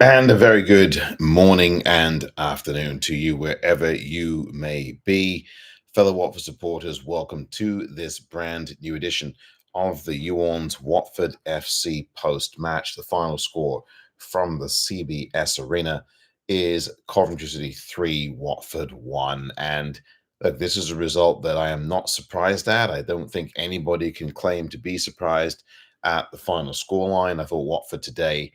And a very good morning and afternoon to you, wherever you may be. Fellow Watford supporters, welcome to this brand new edition of the YOU ORNS Watford FC post match. The final score from the CBS Arena is Coventry City 3, Watford 1. And look, this is a result that I am not surprised at. I don't think anybody can claim to be surprised at the final scoreline. I thought Watford today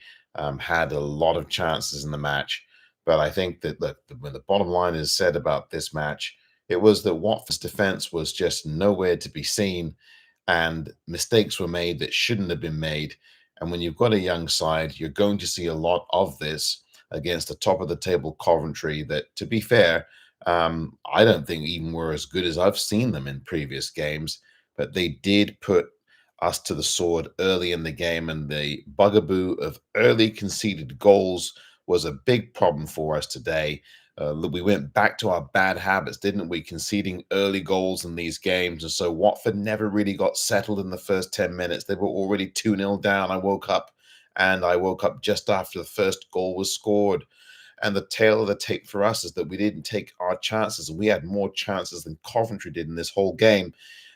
had a lot of chances in the match. But I think that when the bottom line is said about this match, it was that Watford's defense was just nowhere to be seen, and mistakes were made that shouldn't have been made. And when you've got a young side, you're going to see a lot of this against the top of the table Coventry. That, to be fair, I don't think even were as good as I've seen them in previous games, but they did put us to the sword early in the game, and the bugaboo of early conceded goals was a big problem for us today. We went back to our bad habits, didn't we? Conceding early goals in these games. And so Watford never really got settled in the first 10 minutes. They were already 2-0 down. I woke up just after the first goal was scored. And the tail of the tape for us is that we didn't take our chances, and we had more chances than Coventry did in this whole game.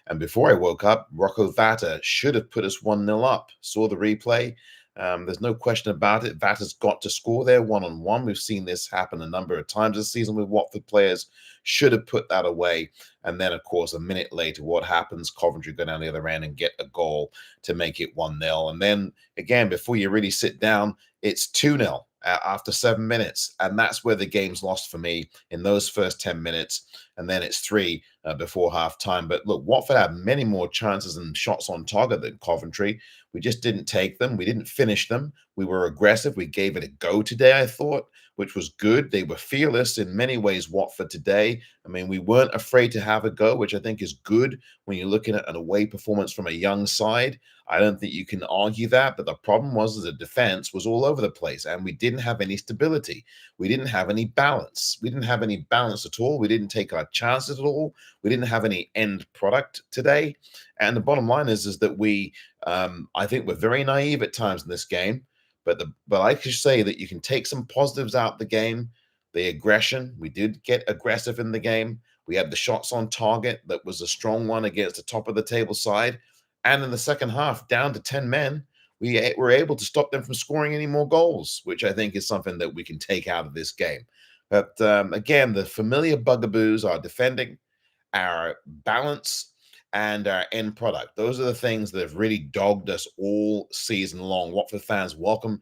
And before I woke up, Rocco Vata should have put us 1-0 up. Saw the replay. There's no question about it. Vata's got to score there one-on-one. We've seen this happen a number of times this season with Watford players. Should have put that away. And then, of course, a minute later, what happens? Coventry go down the other end and get a goal to make it 1-0. And then, again, before you really sit down, it's 2-0 after 7 minutes. And that's where the game's lost for me in those first 10 minutes. And then it's 3 before half time. But look, Watford had many more chances and shots on target than Coventry. We just didn't take them. We didn't finish them. We were aggressive. We gave it a go today, I thought, which was good. They were fearless in many ways, Watford today. I mean, we weren't afraid to have a go, which I think is good when you're looking at an away performance from a young side. I don't think you can argue that. But the problem was that the defense was all over the place, and we didn't have any stability. We didn't have any balance. We didn't have any balance at all. We didn't take our chances at all. We didn't have any end product today. And the bottom line is that I think we're very naive at times in this game. But I could say that you can take some positives out the game. The aggression, we did get aggressive in the game. We had the shots on target. That was a strong one against the top of the table side. And in the second half, down to 10 men, we were able to stop them from scoring any more goals, which I think is something that we can take out of this game. But again, the familiar bugaboos are defending, our balance, and our end product. Those are the things that have really dogged us all season long. Watford fans, welcome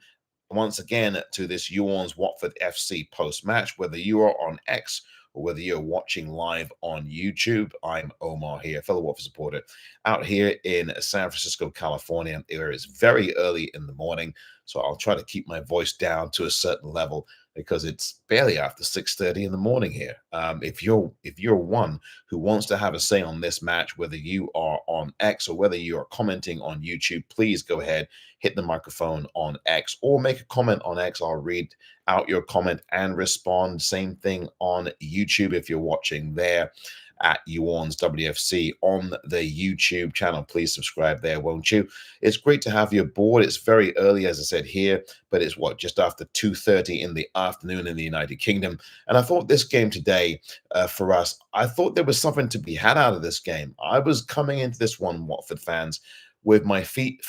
once again to this YOU ORNS Watford FC post-match, whether you are on X or whether you're watching live on YouTube. I'm Omar here, fellow Watford supporter, out here in San Francisco, California. It is very early in the morning, so I'll try to keep my voice down to a certain level because it's barely after 6:30 in the morning here. If you're one who wants to have a say on this match, whether you are on X or whether you are commenting on YouTube, please go ahead, hit the microphone on X or make a comment on X. I'll read out your comment and respond. Same thing on YouTube if you're watching there at YOU ORNS WFC on the YouTube channel. Please subscribe there, won't you? It's great to have you aboard. It's very early, as I said here, but it's just after 2:30 in the afternoon in the United Kingdom. And I thought this game today for us, I thought there was something to be had out of this game. I was coming into this one, Watford fans, with my feet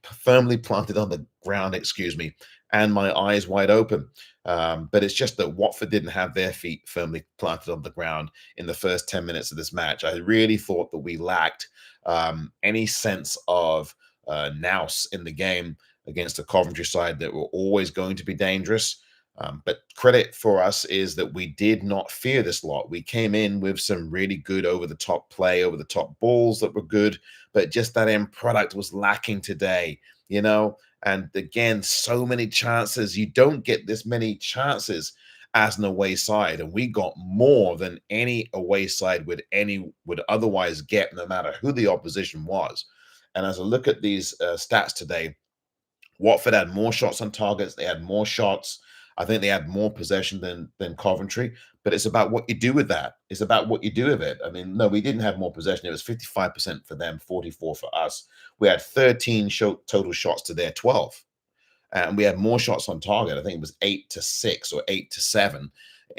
firmly planted on the ground, excuse me, and my eyes wide open. But it's just that Watford didn't have their feet firmly planted on the ground in the first 10 minutes of this match. I really thought that we lacked any sense of nous in the game against the Coventry side that were always going to be dangerous. But credit for us is that we did not fear this lot. We came in with some really good over-the-top play, over-the-top balls that were good, but just that end product was lacking today, you know? And again, so many chances. You don't get this many chances as an away side, and we got more than any away side would otherwise get, no matter who the opposition was. And as I look at these stats today, Watford had more shots on targets. They had more shots. I think they had more possession than Coventry. But it's about what you do with that. It's about what you do with it. I mean, no, we didn't have more possession. It was 55% for them, 44 for us. We had 13 total shots to their 12. and we had more shots on target. I think it was 8-6 or 8-7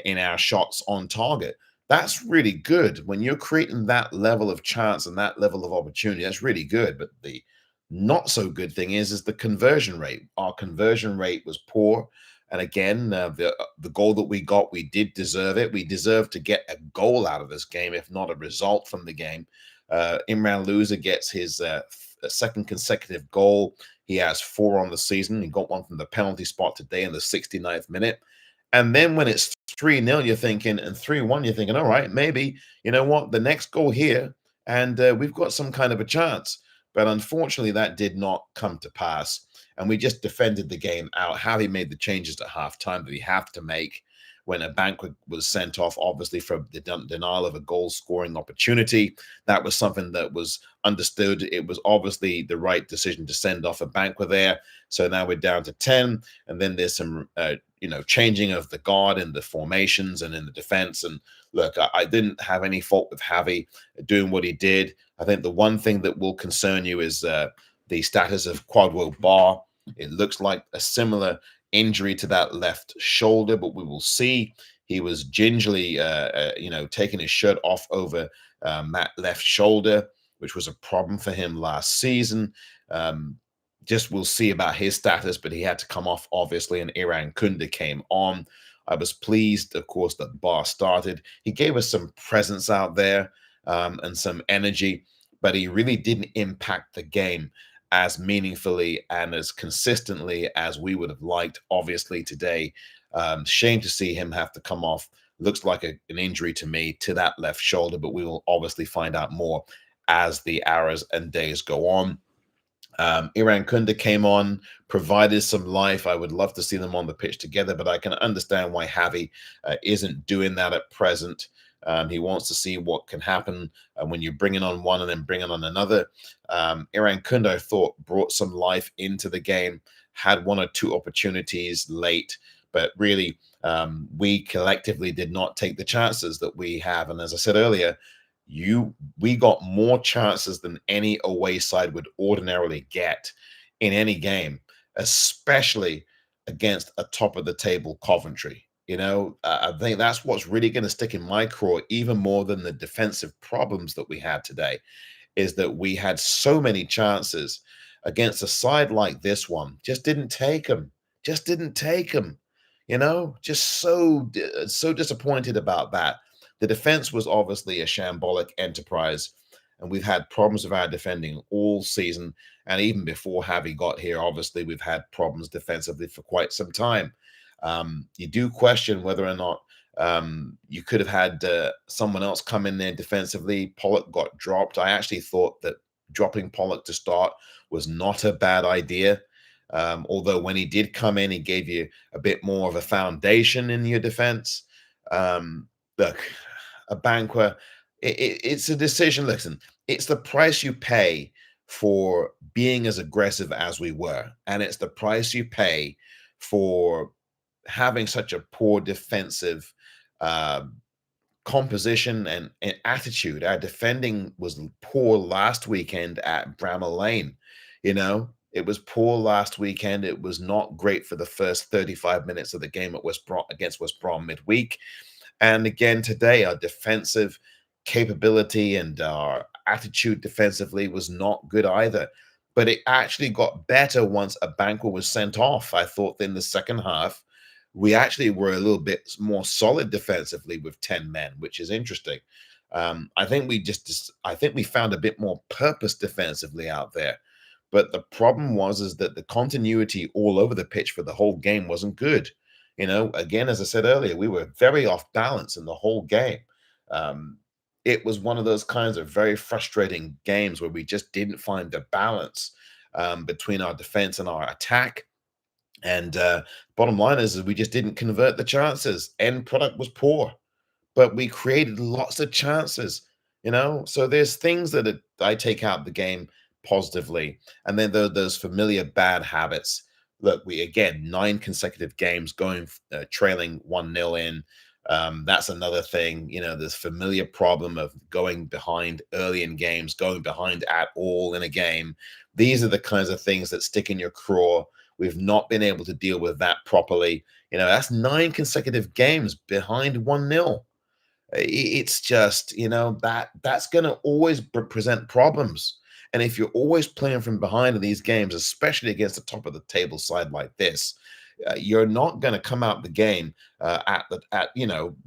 in our shots on target. That's really good when you're creating that level of chance and that level of opportunity. That's really good. But the not so good thing is the conversion rate. Our conversion rate was poor. And again, the goal that we got, we did deserve it. We deserved to get a goal out of this game, if not a result from the game. Imran Loser gets his second consecutive goal. He has 4 on the season. He got one from the penalty spot today in the 69th minute. And then when it's 3-0, you're thinking, and 3-1, you're thinking, all right, maybe, you know what, the next goal here, and we've got some kind of a chance. But unfortunately, that did not come to pass. And we just defended the game out. Javi made the changes at halftime that he had to make when a banquet was sent off, obviously, for the denial of a goal-scoring opportunity. That was something that was understood. It was obviously the right decision to send off a banquet there. So now we're down to 10, and then there's some, changing of the guard in the formations and in the defense. And look, I didn't have any fault with Javi doing what he did. I think the one thing that will concern you is the status of COVWAT. It looks like a similar injury to that left shoulder, but we will see. He was gingerly, taking his shirt off over that left shoulder, which was a problem for him last season. Just we'll see about his status, but he had to come off, obviously, and Iran Kunda came on. I was pleased, of course, that Bar started. He gave us some presence out there and some energy, but he really didn't impact the game as meaningfully and as consistently as we would have liked, obviously, today. Shame to see him have to come off. Looks like an injury to me to that left shoulder, but we will obviously find out more as the hours and days go on. Iran Kunda came on, provided some life. I would love to see them on the pitch together, but I can understand why Javi isn't doing that at present. He wants to see what can happen when you're bringing on one and then bringing on another. Iran Kunda, I thought, brought some life into the game, had 1 or 2 opportunities late, but really we collectively did not take the chances that we have. And as I said earlier, we got more chances than any away side would ordinarily get in any game, especially against a top of the table Coventry. I think that's what's really going to stick in my craw, even more than the defensive problems that we had today, is that we had so many chances against a side like this one, just didn't take them, just so disappointed about that. The defense was obviously a shambolic enterprise, and we've had problems with our defending all season. And even before Javi got here, obviously, we've had problems defensively for quite some time. You do question whether or not you could have had someone else come in there defensively. Pollock got dropped. I actually thought that dropping Pollock to start was not a bad idea. Although when he did come in, he gave you a bit more of a foundation in your defense. Look, a banquet, it's a decision. Listen, it's the price you pay for being as aggressive as we were. And it's the price you pay for having such a poor defensive composition and attitude. Our defending was poor last weekend at Bramall Lane. It was poor last weekend. It was not great for the first 35 minutes of the game at against West Brom midweek. And again, today, our defensive capability and our attitude defensively was not good either. But it actually got better once a banquet was sent off. I thought in the second half, we actually were a little bit more solid defensively with 10 men, which is interesting. I think we found a bit more purpose defensively out there. But the problem is that the continuity all over the pitch for the whole game wasn't good. Again, as I said earlier, we were very off balance in the whole game. It was one of those kinds of very frustrating games where we just didn't find the balance between our defense and our attack. And bottom line is we just didn't convert the chances. End product was poor, but we created lots of chances, So there's things that I take out the game positively. And then those familiar bad habits. Look, we again 9 consecutive games going trailing 1-0 in. That's another thing. This familiar problem of going behind early in games, going behind at all in a game. These are the kinds of things that stick in your craw We've not been able to deal with that properly. That's 9 consecutive games behind 1-0. It's just, that's going to always present problems. And if you're always playing from behind in these games, especially against the top of the table side like this, you're not going to come out the game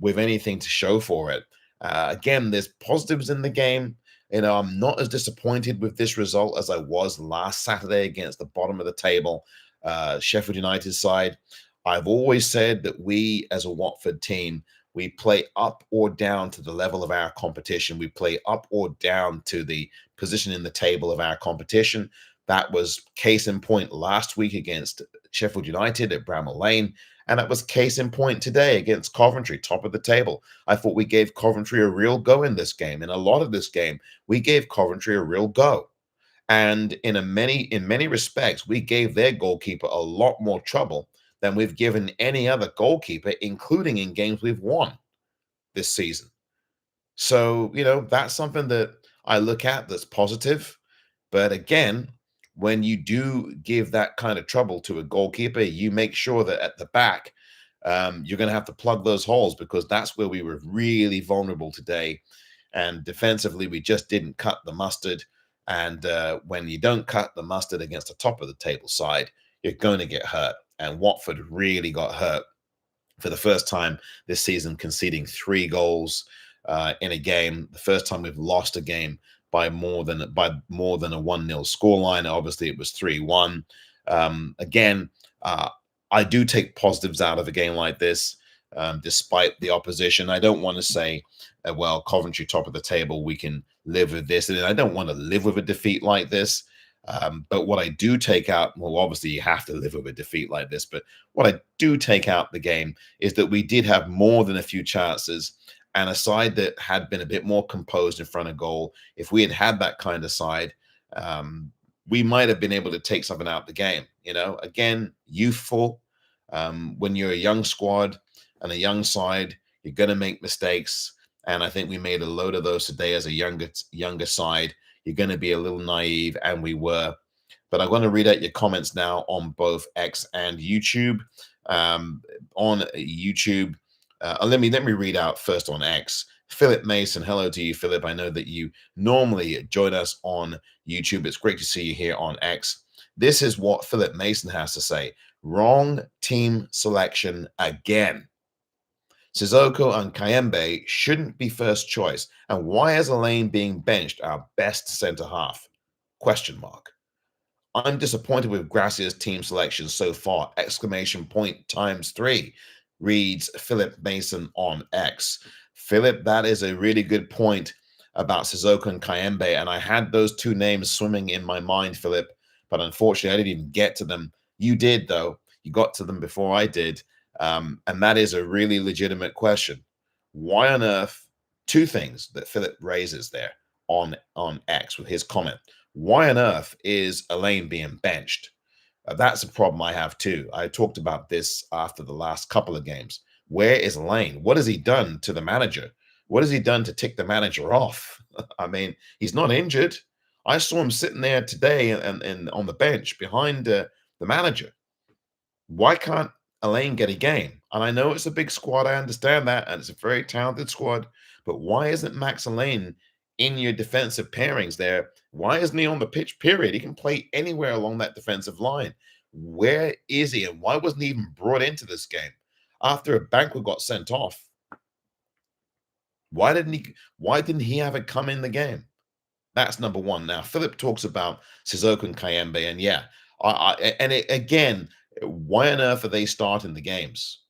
with anything to show for it. Again, there's positives in the game. I'm not as disappointed with this result as I was last Saturday against the bottom of the table, Sheffield United side. I've always said that we, as a Watford team, we play up or down to the level of our competition. We play up or down to the position in the table of our competition. That was case in point last week against Sheffield United at Bramall Lane. And that was case in point today against Coventry, top of the table. I thought we gave Coventry a real go in this game. In a lot of this game, we gave Coventry a real go. And in many respects, we gave their goalkeeper a lot more trouble than we've given any other goalkeeper, including in games we've won this season. So, that's something that I look at that's positive. But again, when you do give that kind of trouble to a goalkeeper, you make sure that at the back, you're going to have to plug those holes, because that's where we were really vulnerable today. And defensively, we just didn't cut the mustard. And when you don't cut the mustard against the top of the table side, you're going to get hurt. And Watford really got hurt for the first time this season, conceding 3 goals in a game. The first time we've lost a game by more than a 1-0 scoreline. Obviously, it was 3-1. Again, I do take positives out of a game like this, despite the opposition. I don't want to say, well, Coventry top of the table, we can live with this. And I don't want to live with a defeat like this. But what I do take out, well, obviously you have to live with a defeat like this, but what I do take out the game is that we did have more than a few chances, and a side that had been a bit more composed in front of goal. If we had had that kind of side, we might have been able to take something out of the game. Again, youthful. When you're a young squad and a young side, you're going to make mistakes. And I think we made a load of those today as a younger side. You're going to be a little naive, and we were. But I'm going to read out your comments now on both X and YouTube. On YouTube, let me read out first on X. Philip Mason, hello to you, Philip. I know that you normally join us on YouTube. It's great to see you here on X. This is what Philip Mason has to say. Wrong team selection again. Sissoko and Kayembe shouldn't be first choice. And why is Elaine being benched, our best centre half? Question mark. I'm disappointed with Gracia's team selection so far! Exclamation point ×3, reads Philip Mason on X. Philip, that is a really good point about Sissoko and Kayembe. And I had those 2 names swimming in my mind, Philip, but unfortunately I didn't even get to them. You did, though. You got to them before I did. And that is a really legitimate question. Why on earth? 2 things that Philip raises there on X with his comment. Why on earth is Elaine being benched? That's a problem I have too. I talked about this after the last couple of games. Where is Elaine? What has he done to the manager? What has he done to tick the manager off? I mean, he's not injured. I saw him sitting there today and on the bench behind the manager. Why can't Elaine get a game? And I know it's a big squad. I understand that. And it's a very talented squad. But why isn't Max Elaine in your defensive pairings there? Why isn't he on the pitch, period? He can play anywhere along that defensive line. Where is he? And why wasn't he even brought into this game after a Banquet got sent off? Why didn't he have it come in the game? That's number one. Now, Philip talks about Sissoko and Kayembe, and yeah, again, why on earth are they starting the games?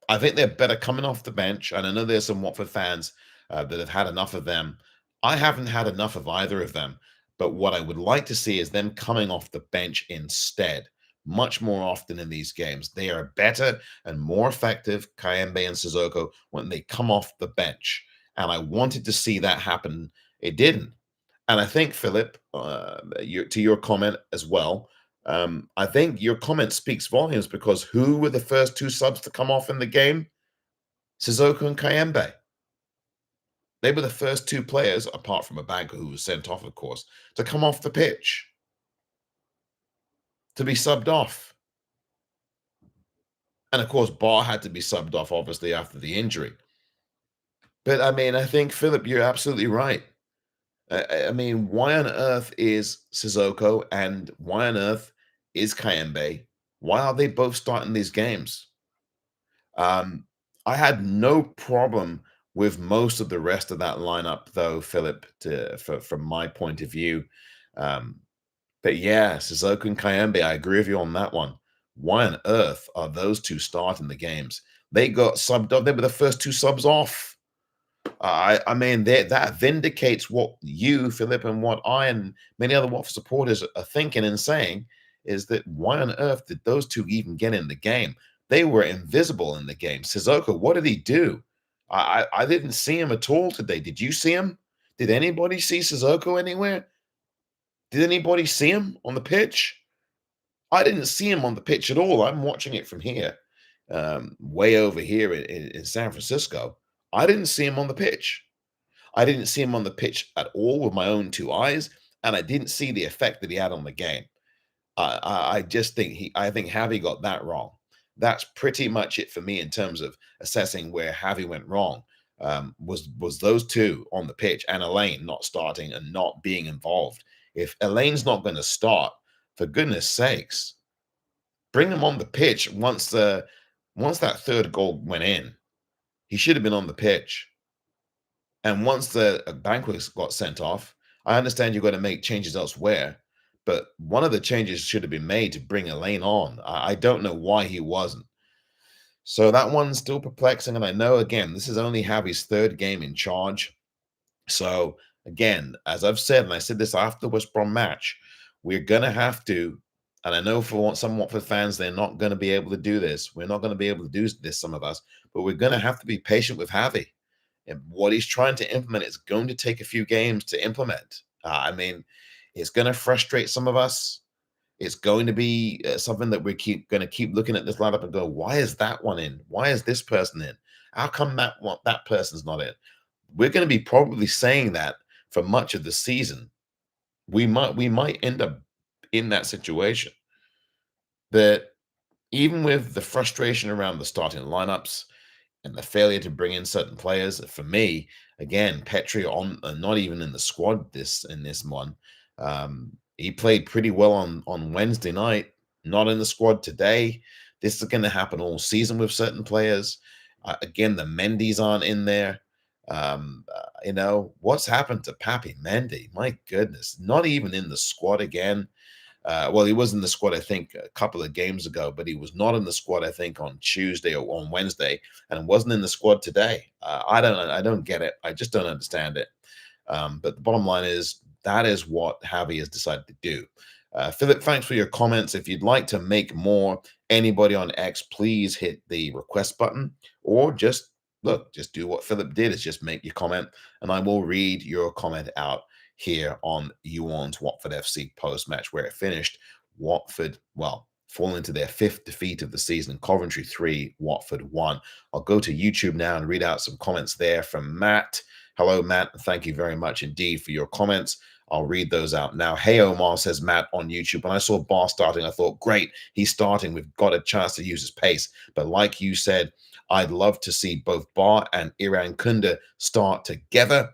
I think they're better coming off the bench, and I know there's some Watford fans that have had enough of them. I haven't had enough of either of them, but what I would like to see is them coming off the bench instead, much more often in these games. They are better and more effective, Kayembe and Sissoko, when they come off the bench, and I wanted to see that happen. It didn't. And I think, Philip, to your comment as well, I think your comment speaks volumes, because who were the first 2 subs to come off in the game? Sissoko and Kayembe. They were the first 2 players, apart from a banker who was sent off, of course, to come off the pitch. to be subbed off. And of course, Barr had to be subbed off, obviously, after the injury. But I mean, I think, Philip, you're absolutely right. I mean, why on earth is Sissoko and why on earth is Kayembe? Why are they both starting these games? Um, I had no problem with most of the rest of that lineup, though, Philip, from my point of view. Um, but yeah, Sissoko and Kayembe, I agree with you on that one. Why on earth are those two starting the games? They got subbed off. They were the first two subs off. I mean, that vindicates what you, Philip, and what I and many other Watford supporters are thinking and saying is that why on earth did those two even get in the game? They were invisible in the game. Sissoko, what did he do? I didn't see him at all today. Did you see him? Did anybody see Sissoko anywhere? Did anybody see him on the pitch? I didn't see him on the pitch at all. I'm watching it from here, way over here in San Francisco. I didn't see him on the pitch. I didn't see him on the pitch at all with my own two eyes, and I didn't see the effect that he had on the game. I just think I think Javi got that wrong. That's pretty much it for me in terms of assessing where Javi went wrong. Was those two on the pitch and Elaine not starting and not being involved? If Elaine's not going to start, for goodness sakes, bring him on the pitch once that third goal went in. He should have been on the pitch. And once the Banquet got sent off, I understand you've got to make changes elsewhere, but one of the changes should have been made to bring Elaine on. I don't know why he wasn't. So that one's still perplexing. And I know, again, this is only Javi's third game in charge. So, again, as I've said, and I said this after the West Brom match, we're going to have to, and I know for some Watford fans, they're not going to be able to do this. We're not going to be able to do this, some of us, but we're going to have to be patient with Javi. And what he's trying to implement is going to take a few games to implement. I mean, it's going to frustrate some of us. It's going to be something that we're going to keep looking at this lineup and go, why is that one in? Why is this person in? How come that person's not in? We're going to be probably saying that for much of the season. We might end up in that situation. But even with the frustration around the starting lineups, and the failure to bring in certain players for me, again, Petri on not even in the squad in this one. He played pretty well on Wednesday night, not in the squad today. This is going to happen all season with certain players. Again, the Mendy's aren't in there. What's happened to Papi Mendy? My goodness, not even in the squad again. Well, he was in the squad, I think, a couple of games ago, but he was not in the squad, I think, on Tuesday or on Wednesday, and wasn't in the squad today. I don't get it. I just don't understand it. But the bottom line is that is what Javi has decided to do. Philip, thanks for your comments. If you'd like to make more, anybody on X, please hit the request button or just do what Philip did, is just make your comment, and I will read your comment out here on You ORNS Watford FC post-match, where it finished. Watford, well, falling to their fifth defeat of the season. Coventry 3, Watford 1. I'll go to YouTube now and read out some comments there from Matt. Hello, Matt. Thank you very much indeed for your comments. I'll read those out now. Hey, Omar, says Matt on YouTube. When I saw Barr starting, I thought, great, he's starting. We've got a chance to use his pace. But like you said, I'd love to see both Barr and Iran Kunda start together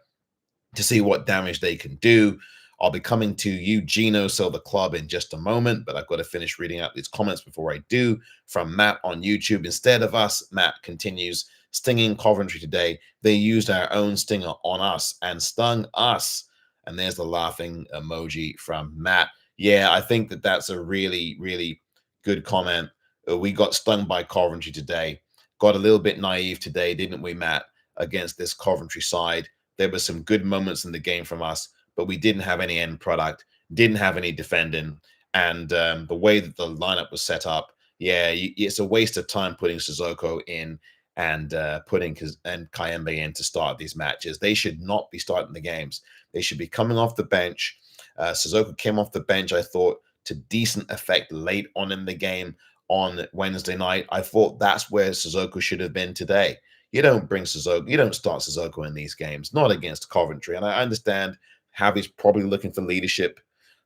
to see what damage they can do. I'll be coming to you, Gino, Sell the Club, in just a moment, but I've got to finish reading out these comments before I do. From Matt on YouTube, instead of us, Matt continues, stinging Coventry today, they used our own stinger on us and stung us. And there's the laughing emoji from Matt. Yeah, I think that's a really, really good comment. We got stung by Coventry today. Got a little bit naive today, didn't we, Matt, against this Coventry side? There were some good moments in the game from us, but we didn't have any end product, didn't have any defending. And the way that the lineup was set up, yeah, it's a waste of time putting Sissoko in and putting Kayembe in to start these matches. They should not be starting the games. They should be coming off the bench. Sissoko came off the bench, I thought, to decent effect late on in the game on Wednesday night. I thought that's where Sissoko should have been today. You don't start Sissoko in these games, not against Coventry. And I understand Javi's probably looking for leadership.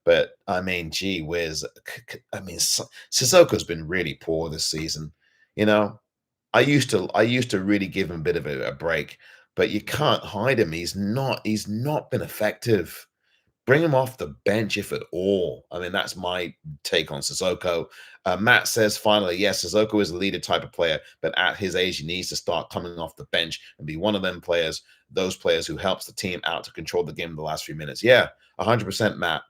But I mean, gee whiz, I mean, Sissoko's been really poor this season. You know, I used to really give him a bit of a break, but you can't hide him. He's not been effective. Bring him off the bench if at all. I mean, that's my take on Sissoko. Matt says finally, yes, Sissoko is a leader type of player, but at his age, he needs to start coming off the bench and be one of them players, those players who helps the team out to control the game in the last few minutes. Yeah, 100%, Matt.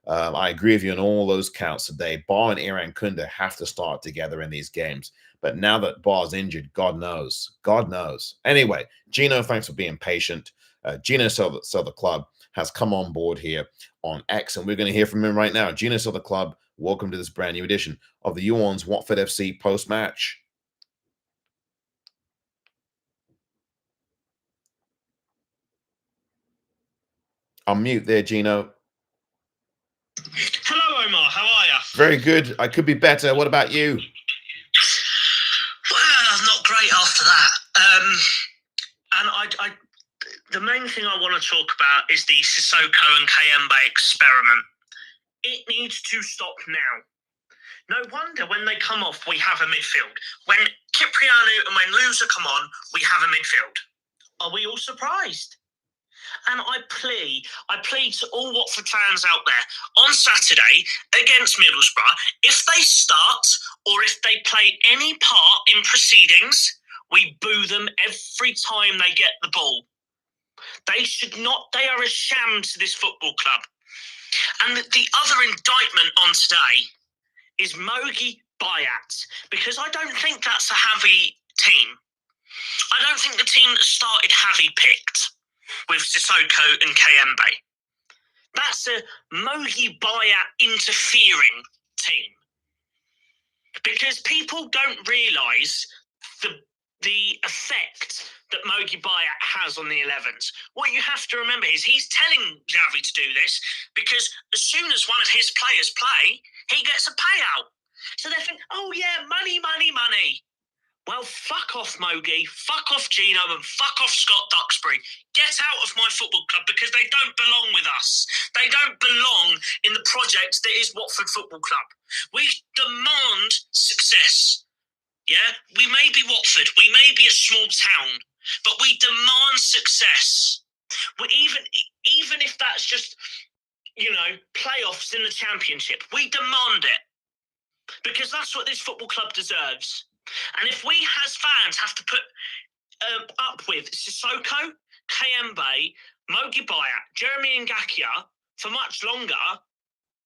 I agree with you on all those counts today. Bar and Iran Kunda have to start together in these games. But now that Bar's injured, God knows. God knows. Anyway, Gino, thanks for being patient. Gino Sell the Club has come on board here on X, and we're going to hear from him right now. Gino Sell the Club, welcome to this brand new edition of the You ORNS Watford FC post-match. Unmute there, Gino. Hello, Omar. How are you? Very good. I could be better. What about you? Well, not great after that. And the main thing I want to talk about is the Sissoko and Kayembe experiment. It needs to stop now. No wonder when they come off, we have a midfield. When Cipriano and when Louza come on, we have a midfield. Are we all surprised? And I plead to all Watford fans out there on Saturday against Middlesbrough, if they start or if they play any part in proceedings, we boo them every time they get the ball. They should not, they are a sham to this football club. And the other indictment on today is Mogi Bayat, because I don't think that's a Javi team. I don't think the team that started Javi picked with Sissoko and Kayembe. That's a Mogi Bayat interfering team. Because people don't realise the effect that Mogi Bayat has on the 11s. What you have to remember is he's telling Javi to do this because as soon as one of his players play, he gets a payout. So they think, oh yeah, money, money, money. Well, fuck off, Mogi, fuck off, Gino, and fuck off, Scott Duxbury. Get out of my football club because they don't belong with us. They don't belong in the project that is Watford Football Club. We demand success. Yeah, we may be Watford, we may be a small town, but we demand success. Even if that's just, playoffs in the Championship, we demand it because that's what this football club deserves. And if we as fans have to put up with Sissoko, Kayembe, Mogi Bayat, Jeremy Ngakia for much longer,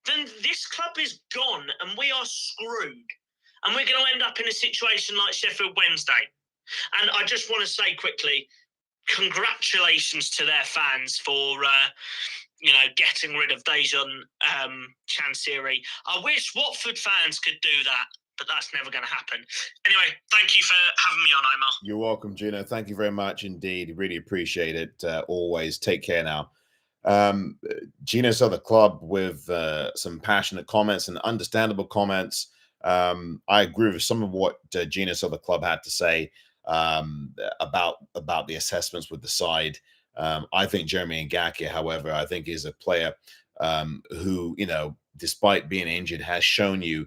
then this club is gone and we are screwed. And we're going to end up in a situation like Sheffield Wednesday. And I just want to say quickly, congratulations to their fans for, getting rid of Dejan Chansiri. I wish Watford fans could do that, but that's never going to happen. Anyway, thank you for having me on, Omar. You're welcome, Gino. Thank you very much indeed. Really appreciate it. Always. Take care now. Gino Sell the Club with some passionate comments and understandable comments. I agree with some of what Gino Sell the Club had to say about the assessments with the side. I think Jeremy Ngakia, however, I think is a player who, despite being injured, has shown you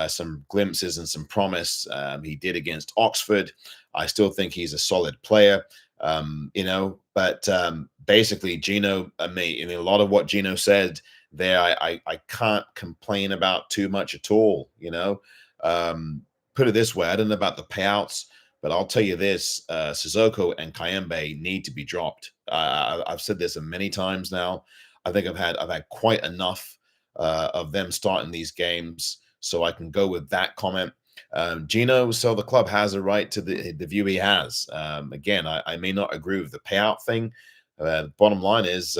some glimpses and some promise. He did against Oxford. I still think he's a solid player, but basically Gino, I mean, a lot of what Gino said there, I can't complain about too much at all, put it this way, I don't know about the payouts, but I'll tell you this, Sissoko and Kayembe need to be dropped. I've said this many times now. I think I've had quite enough of them starting these games, so I can go with that comment. Gino Sell the Club has a right to the view he has. Again, I may not agree with the payout thing. The bottom line is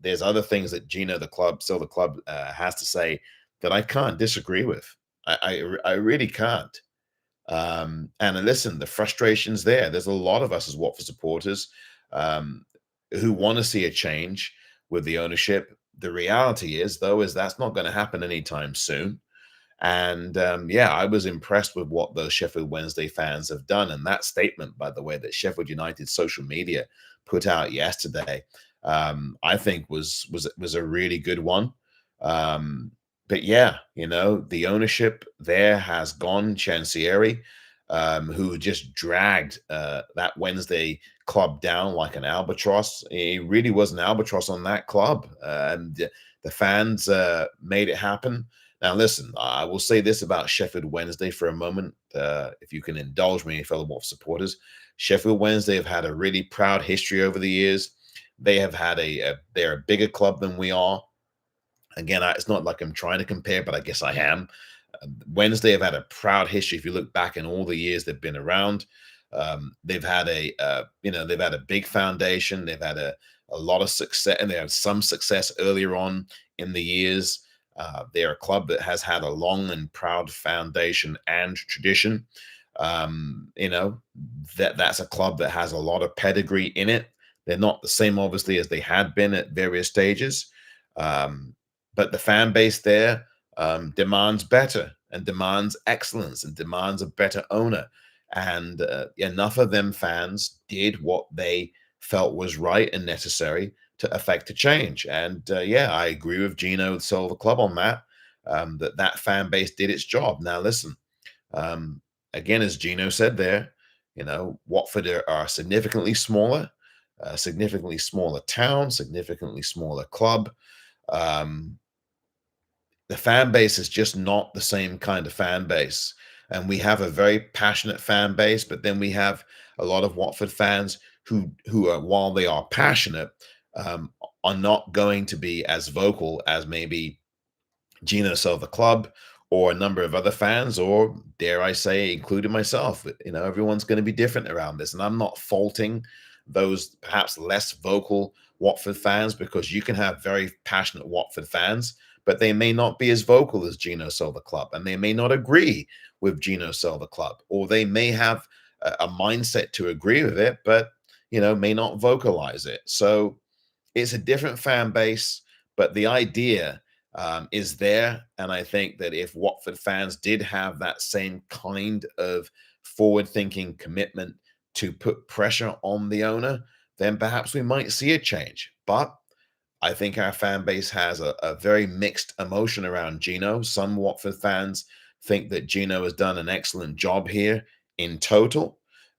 there's other things that Gino Sell the Club has to say that I can't disagree with. I really can't. And listen, the frustration's there. There's a lot of us as Watford supporters who want to see a change with the ownership. The reality is, though, is that's not going to happen anytime soon. And I was impressed with what those Sheffield Wednesday fans have done. And that statement, by the way, that Sheffield United social media put out yesterday, I think was a really good one. Um, but yeah, the ownership there has gone. Chancery, who just dragged that Wednesday club down like an albatross. He really was an albatross on that club, and the fans made it happen. Now, listen, I will say this about Sheffield Wednesday for a moment, if you can indulge me, fellow Watford supporters. Sheffield Wednesday have had a really proud history over the years. They have had they're a bigger club than we are. Again, it's not like I'm trying to compare, but I guess I am. Wednesday have had a proud history. If you look back in all the years they've been around, they've had they've had a big foundation. They've had a lot of success, and they had some success earlier on in the years. They're a club that has had a long and proud foundation and tradition. That's a club that has a lot of pedigree in it. They're not the same, obviously, as they had been at various stages. But the fan base there demands better and demands excellence and demands a better owner. And enough of them fans did what they felt was right and necessary to effect a change. And yeah, I agree with Gino Silva Club on that, that fan base did its job. Now, listen, again, as Gino said there, Watford are significantly smaller town, significantly smaller club. The fan base is just not the same kind of fan base. And we have a very passionate fan base, but then we have a lot of Watford fans who are, while they are passionate, are not going to be as vocal as maybe Gino Silva Club or a number of other fans, or dare I say, including myself. Everyone's going to be different around this. And I'm not faulting those perhaps less vocal Watford fans, because you can have very passionate Watford fans, but they may not be as vocal as Gino Silva Club, and they may not agree with Gino Silva Club, or they may have a mindset to agree with it, but may not vocalize it. So it's a different fan base, but the idea is there. And I think that if Watford fans did have that same kind of forward-thinking commitment to put pressure on the owner, then perhaps we might see a change. But I think our fan base has a very mixed emotion around Gino. Some Watford fans think that Gino has done an excellent job here in total.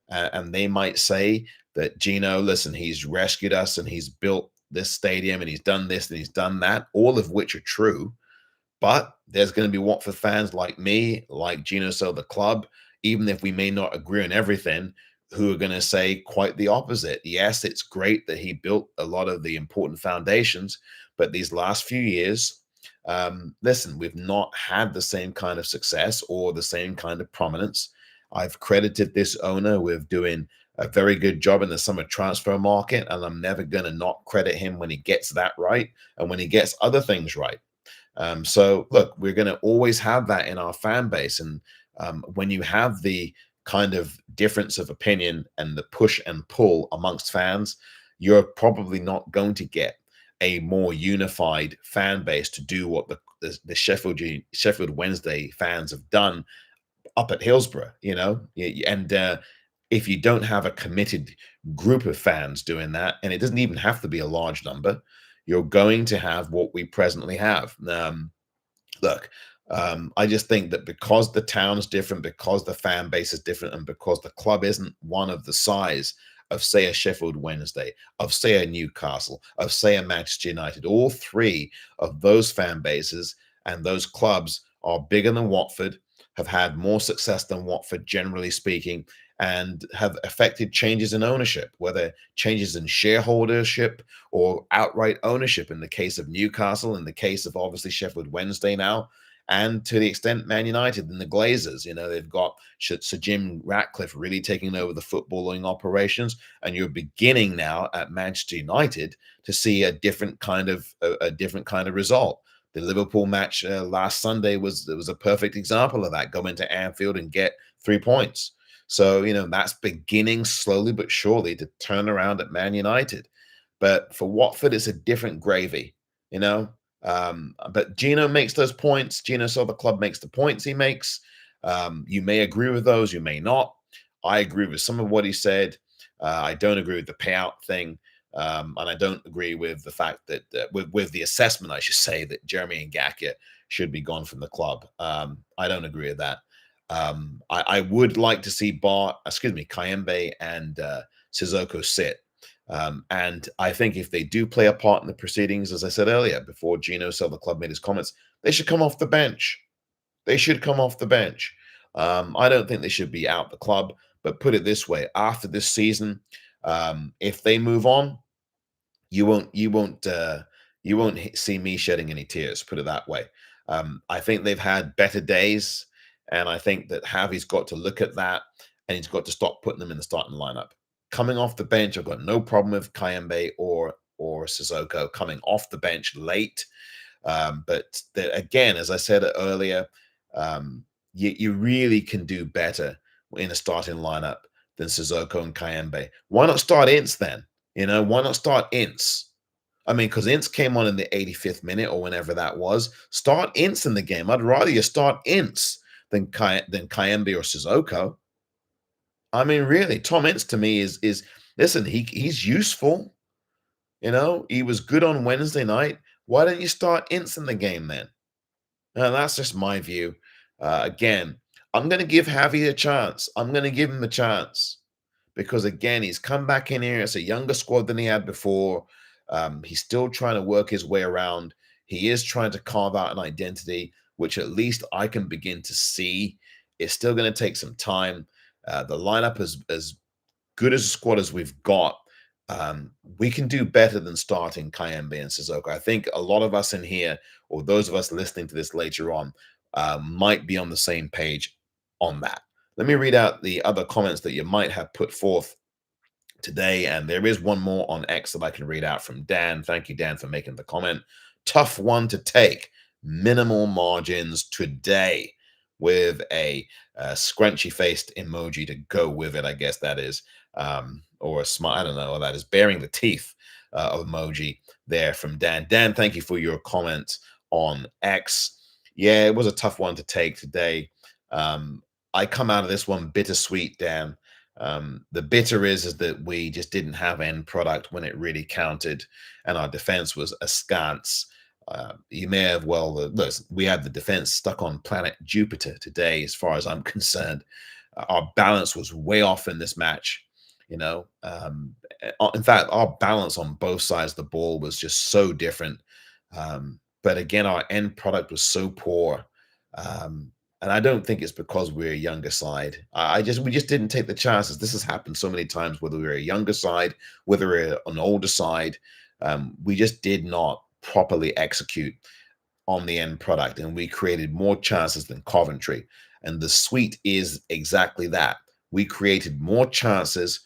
And they might say that Gino, listen, he's rescued us and he's built this stadium and he's done this and he's done that, all of which are true. But there's going to be Watford fans like me, like Gino Silva Club, even if we may not agree on everything, who are going to say quite the opposite. Yes, it's great that he built a lot of the important foundations, but these last few years, listen, we've not had the same kind of success or the same kind of prominence. I've credited this owner with doing a very good job in the summer transfer market, and I'm never going to not credit him when he gets that right and when he gets other things right. So look, we're going to always have that in our fan base. And when you have the kind of difference of opinion and the push and pull amongst fans, you're probably not going to get a more unified fan base to do what the Sheffield Wednesday fans have done up at Hillsborough, and if you don't have a committed group of fans doing that, and it doesn't even have to be a large number, you're going to have what we presently have. Look, I just think that because the town's different, because the fan base is different, and because the club isn't one of the size of, say, a Sheffield Wednesday, of, say, a Newcastle, of, say, a Manchester United, all three of those fan bases and those clubs are bigger than Watford, have had more success than Watford, generally speaking, and have affected changes in ownership, whether changes in shareholdership or outright ownership in the case of Newcastle, in the case of obviously Sheffield Wednesday now, and to the extent Man United and the Glazers. They've got Sir Jim Ratcliffe really taking over the footballing operations, and you're beginning now at Manchester United to see a different kind of result. The Liverpool match last Sunday was a perfect example of that. Go into Anfield and get 3 points. So, that's beginning slowly but surely to turn around at Man United. But for Watford, it's a different gravy, but Gino makes those points. Gino Silva Club makes the points he makes. You may agree with those, you may not. I agree with some of what he said. I don't agree with the payout thing. And I don't agree with the fact that with the assessment, I should say, that Jeremy Ngakia should be gone from the club. I don't agree with that. I would like to see Kayembe and Sissoko sit. And I think if they do play a part in the proceedings, as I said earlier, before Gino Sell the club made his comments, they should come off the bench. They should come off the bench. I don't think they should be out the club. But put it this way: after this season, if they move on, you won't see me shedding any tears. Put it that way. I think they've had better days, and I think that Javi's got to look at that, and he's got to stop putting them in the starting lineup. Coming off the bench, I've got no problem with Kayembe or Sissoko coming off the bench late. But again, as I said earlier, you really can do better in a starting lineup than Sissoko and Kayembe. Why not start Ince then? Why not start Ince? I mean, because Ince came on in the 85th minute or whenever that was. Start Ince in the game. I'd rather you start Ince than Kayembe or Sissoko. I mean, really, Tom Ince to me is listen, he's useful. He was good on Wednesday night. Why don't you start Ince in the game then? That's just my view. Again, I'm going to give Javi a chance. I'm going to give him a chance because, again, he's come back in here. It's a younger squad than he had before. He's still trying to work his way around. He is trying to carve out an identity, which at least I can begin to see. It's still going to take some time. The lineup is as good as a squad as we've got. We can do better than starting Kayembe and Sissoko. I think a lot of us in here, or those of us listening to this later on, might be on the same page on that. Let me read out the other comments that you might have put forth today. And there is one more on X that I can read out from Dan. Thank you, Dan, for making the comment. Tough one to take. Minimal margins today, with a scrunchy-faced emoji to go with it, I guess that is. Or a smile, I don't know what that is, bearing the teeth emoji there from Dan. Dan, thank you for your comment on X. Yeah, it was a tough one to take today. I come out of this one bittersweet, Dan. The bitter is that we just didn't have end product when it really counted, and our defense was askance. You may have we had the defense stuck on planet Jupiter today, as far as I'm concerned. Our balance was way off in this match. In fact, our balance on both sides of the ball was just so different. But again, our end product was so poor. And I don't think it's because we're a younger side. We just didn't take the chances. This has happened so many times, whether we're a younger side, whether we're an older side. We just did not properly execute on the end product, and we created more chances than Coventry. And the sweet is exactly that. We created more chances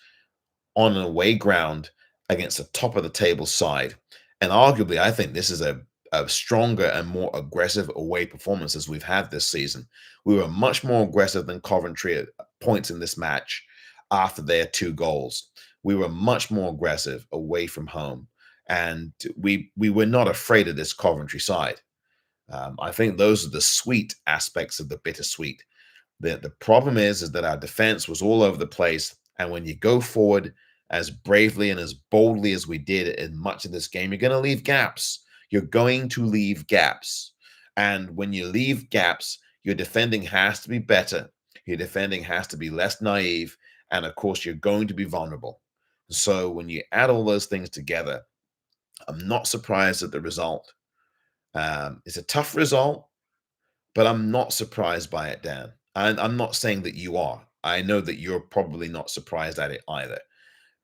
on an away ground against the top of the table side. And arguably, I think this is a stronger and more aggressive away performance as we've had this season. We were much more aggressive than Coventry at points in this match after their 2 goals. We were much more aggressive away from home. And we were not afraid of this Coventry side. I think those are the sweet aspects of the bittersweet. The problem is that our defense was all over the place. And when you go forward as bravely and as boldly as we did in much of this game, you're going to leave gaps. You're going to leave gaps. And when you leave gaps, your defending has to be better. Your defending has to be less naive. And of course, you're going to be vulnerable. So when you add all those things together, I'm not surprised at the result. It's a tough result, but I'm not surprised by it, Dan. And I'm not saying that you are. I know that you're probably not surprised at it either.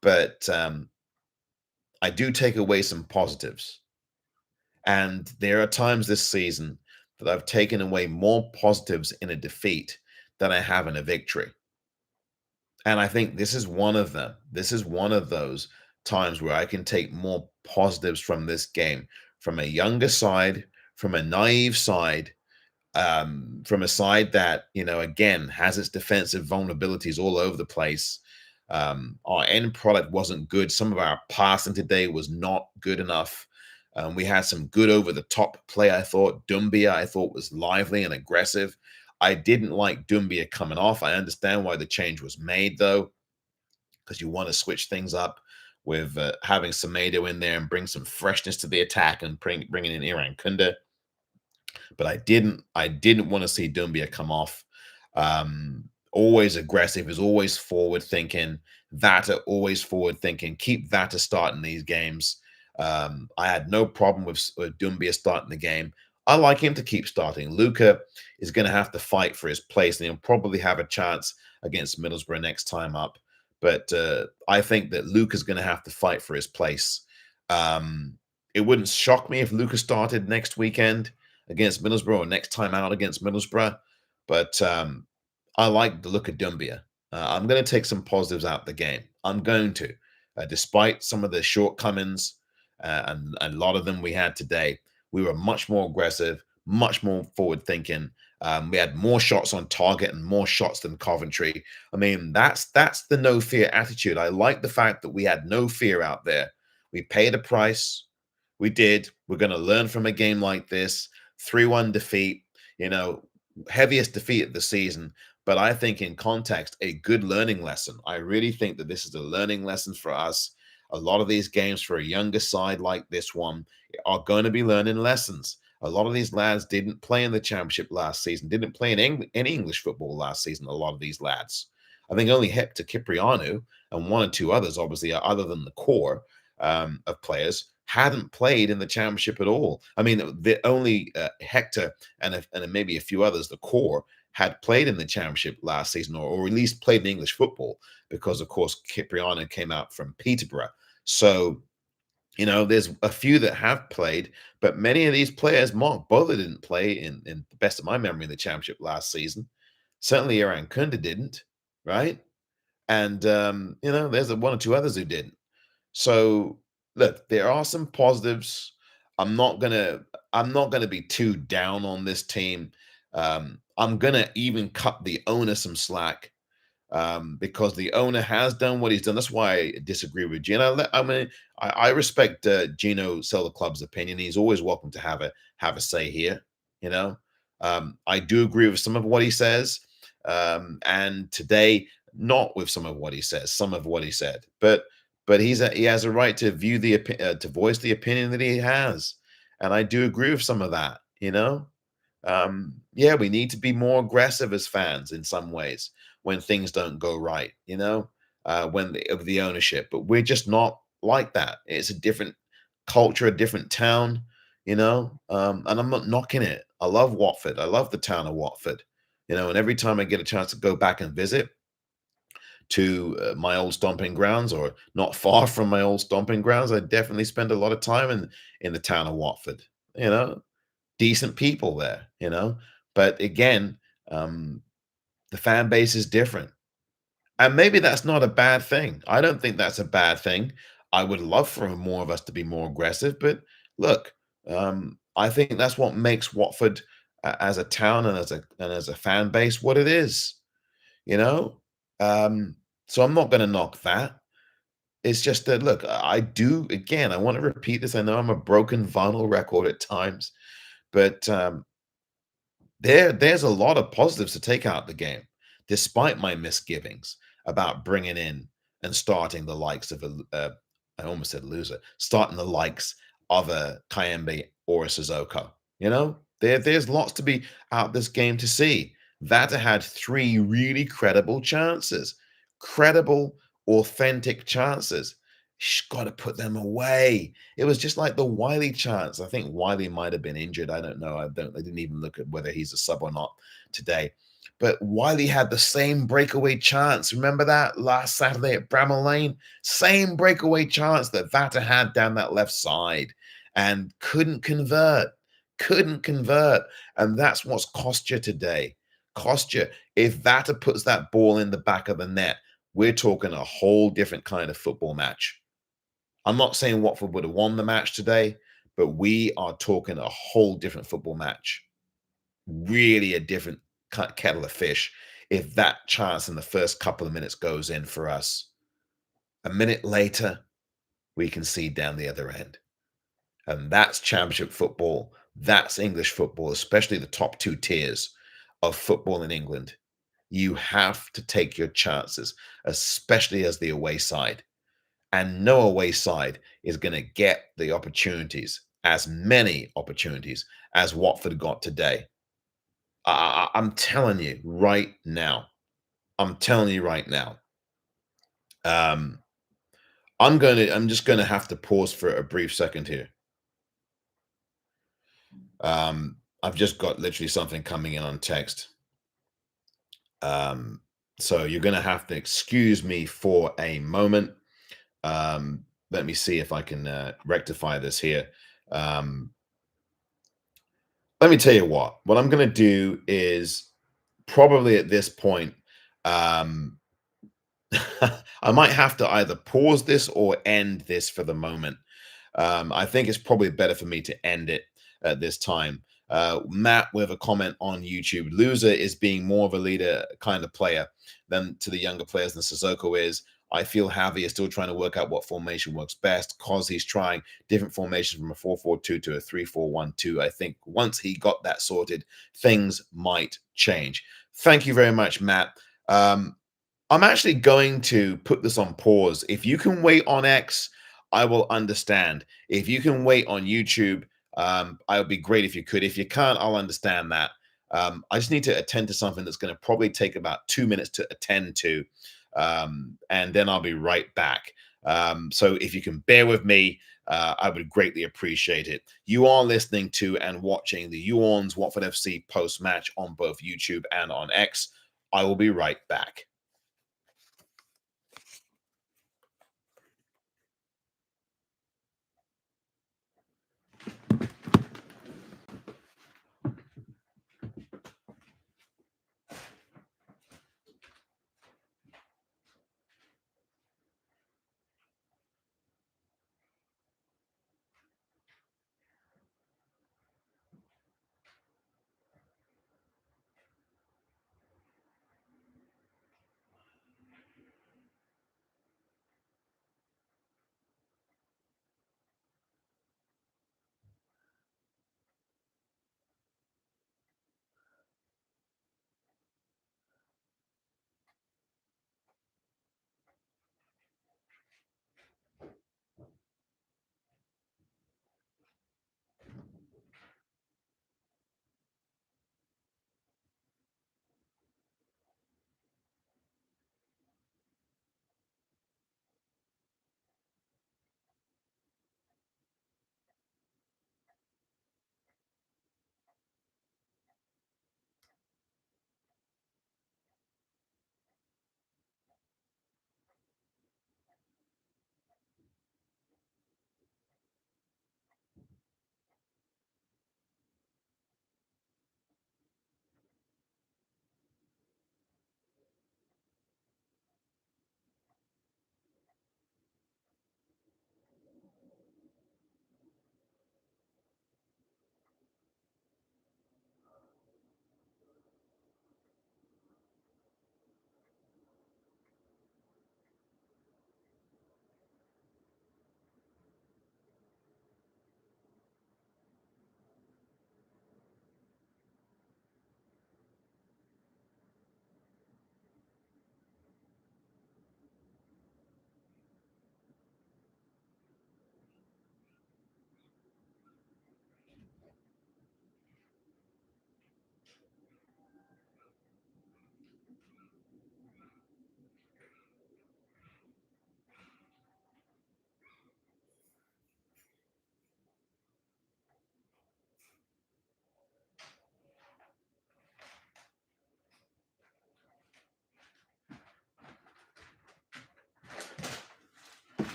But I do take away some positives. And there are times this season that I've taken away more positives in a defeat than I have in a victory. And I think this is one of them. This is one of those times where I can take more positives from this game, from a younger side, from a naive side, from a side that, again, has its defensive vulnerabilities all over the place. Our end product wasn't good. Some of our passing today was not good enough. We had some good over-the-top play, I thought. Doumbia, I thought, was lively and aggressive. I didn't like Doumbia coming off. I understand why the change was made, though, because you want to switch things up. with having Semedo in there and bring some freshness to the attack and bringing in Iran Kunda. But I didn't want to see Dumbia come off. Always aggressive, is always forward thinking. Vata always forward thinking. Keep Vata starting these games. I had no problem with Dumbia starting the game. I like him to keep starting. Luca is going to have to fight for his place, and he'll probably have a chance against Middlesbrough next time up. But I think that Luca's going to have to fight for his place. It wouldn't shock me if Luca started next weekend against Middlesbrough or next time out against Middlesbrough. But I like the look of Dumbia. I'm going to take some positives out of the game. I'm going to. Despite some of the shortcomings, and a lot of them we had today, we were much more aggressive, much more forward thinking. We had more shots on target and more shots than Coventry. I mean, that's the no fear attitude. I like the fact that we had no fear out there. We paid a price. We did. We're going to learn from a game like this. 3-1 defeat, heaviest defeat of the season. But I think in context, a good learning lesson. I really think that this is a learning lesson for us. A lot of these games for a younger side like this one are going to be learning lessons. A lot of these lads didn't play in the championship last season, didn't play in any English football last season, a lot of these lads. I think only Hector Cipriano and one or two others, obviously, other than the core of players, hadn't played in the championship at all. I mean, the only Hector and maybe a few others, the core, had played in the championship last season, or at least played in English football, because, of course, Cipriano came out from Peterborough. So, there's a few that have played, but many of these players, Mark Bowler didn't play in the best of my memory in the championship last season. Certainly, Iran Kunda didn't, right? And, there's one or two others who didn't. So, look, there are some positives. I'm not gonna be too down on this team. I'm gonna even cut the owner some slack, because the owner has done what he's done. That's why I disagree with Gino. I respect Gino Sell the Club's opinion. He's always welcome to have a say here. I do agree with some of what he says, and today not with some of what he says, some of what he said, but he has a right to to voice the opinion that he has, and I do agree with some of that. Yeah, we need to be more aggressive as fans in some ways when things don't go right, of the ownership. But we're just not like that. It's a different culture, a different town, and I'm not knocking it. I love Watford. I love the town of Watford, and every time I get a chance to go back and visit to my old stomping grounds, or not far from my old stomping grounds, I definitely spend a lot of time in the town of Watford. Decent people there. But again, the fan base is different. And maybe that's not a bad thing. I don't think that's a bad thing. I would love for more of us to be more aggressive, but look, I think that's what makes Watford as a town and as a fan base what it is. You know, so I'm not going to knock that. It's just that, look, I do. Again, I want to repeat this. I know I'm a broken vinyl record at times, but there's a lot of positives to take out the game, despite my misgivings about bringing in and starting the likes of I almost said loser, starting the likes of a Kayembe or a Sissoko. There's lots to be out this game to see. Vata had 3 really credible, authentic chances. She's got to put them away. It was just like the Wiley chance. I think Wiley might have been injured. I don't know. I didn't even look at whether he's a sub or not today. But Wiley had the same breakaway chance. Remember that last Saturday at Bramall Lane? Same breakaway chance that Vata had down that left side and couldn't convert. And that's what's cost you today. Cost you. If Vata puts that ball in the back of the net, we're talking a whole different kind of football match. I'm not saying Watford would have won the match today, but we are talking a whole different football match. Really a different kettle of fish if that chance in the first couple of minutes goes in for us. A minute later, we can see down the other end. And that's championship football. That's English football, especially the top 2 tiers of football in England. You have to take your chances, especially as the away side. And no away side is going to get the opportunities, as many opportunities as Watford got today. I'm telling you right now. I'm telling you right now. Um, I'm just gonna have to pause for a brief second here. I've just got literally something coming in on text. Um, so you're gonna have to excuse me for a moment. Let me see if I can rectify this here. Um, Let me tell you what I'm gonna do is probably at this point, um, I might have to either pause this or end this for the moment. I think it's probably better for me to end it at this time. Matt with a comment on YouTube: Loser is being more of a leader kind of player than to the younger players than Sissoko is. I feel Javi is still trying to work out what formation works best because he's trying different formations from a 4-4-2 to a 3-4-1-2. I think once he got that sorted, things might change. Thank you very much, Matt. I'm actually going to put this on pause. If you can wait on X, I will understand. If you can wait on YouTube, I would be great if you could. If you can't, I'll understand that. I just need to attend to something that's going to probably take about 2 minutes to attend to, and then I'll be right back. So if you can bear with me, I would greatly appreciate it. You are listening to and watching the You ORNS Watford FC post-match on both YouTube and on X. I will be right back.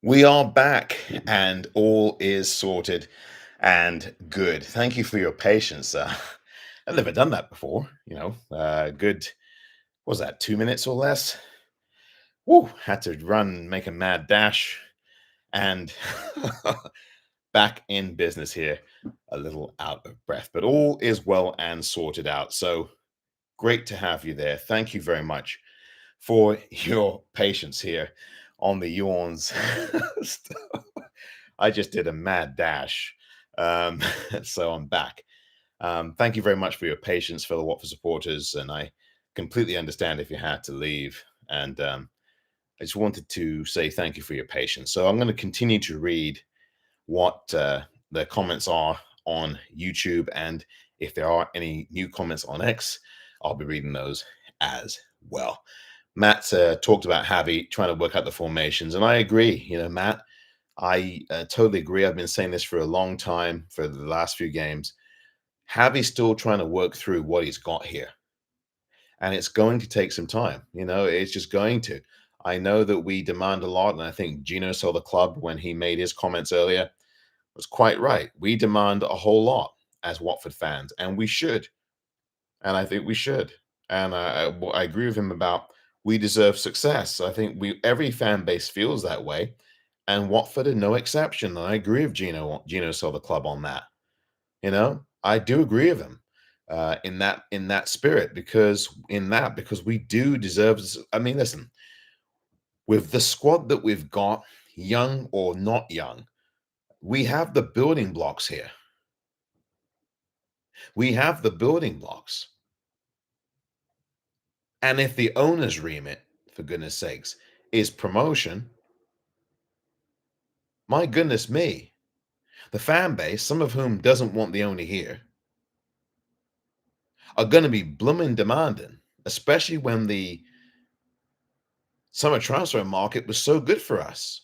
We are back and all is sorted and good. Thank you for your patience. I've never done that before, good, what was that, 2 minutes or less? Woo, had to run, make a mad dash, and back in business here, a little out of breath, but all is well and sorted out. So great to have you there. Thank you very much for your patience here on the You ORNS. I just did a mad dash. So I'm back. Thank you very much for your patience, fellow Watford supporters, and I completely understand if you had to leave. And I just wanted to say thank you for your patience. So I'm going to continue to read what the comments are on YouTube, and if there are any new comments on X, I'll be reading those as well. Matt talked about Javi trying to work out the formations, and I agree. Matt, I totally agree. I've been saying this for a long time, for the last few games. Javi's still trying to work through what he's got here, and it's going to take some time. It's just going to. I know that we demand a lot, and I think Gino saw the club when he made his comments earlier was quite right. We demand a whole lot as Watford fans, and we should. And I think we should. And I agree with him about we deserve success. I think every fan base feels that way, and Watford are no exception. And I agree with Gino saw the club on that. I do agree with him in that spirit because we do deserve. I mean, listen, with the squad that we've got, young or not young, we have the building blocks here. We have the building blocks. And if the owner's remit, for goodness sakes, is promotion, my goodness me, the fan base, some of whom doesn't want the owner here, are going to be blooming demanding, especially when the summer transfer market was so good for us.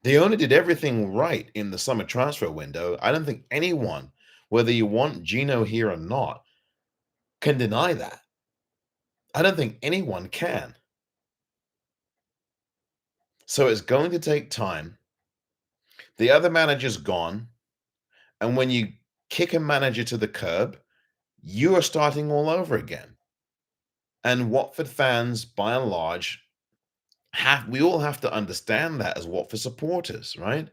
The owner did everything right in the summer transfer window. I don't think anyone, whether you want Gino here or not, can deny that. I don't think anyone can. So it's going to take time. The other manager's gone. And when you kick a manager to the curb, you are starting all over again. And Watford fans, by and large, we all have to understand that as Watford supporters, right?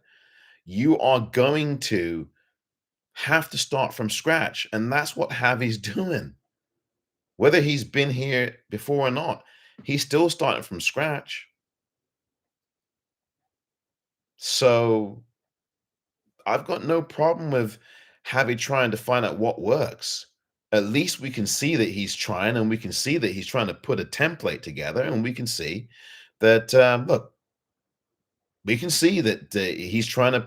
You are going to have to start from scratch. And that's what Javi's doing. Whether he's been here before or not, he's still starting from scratch. So I've got no problem with Javi trying to find out what works. At least we can see that he's trying, and we can see that he's trying to put a template together, and we can see that, look, we can see that he's trying to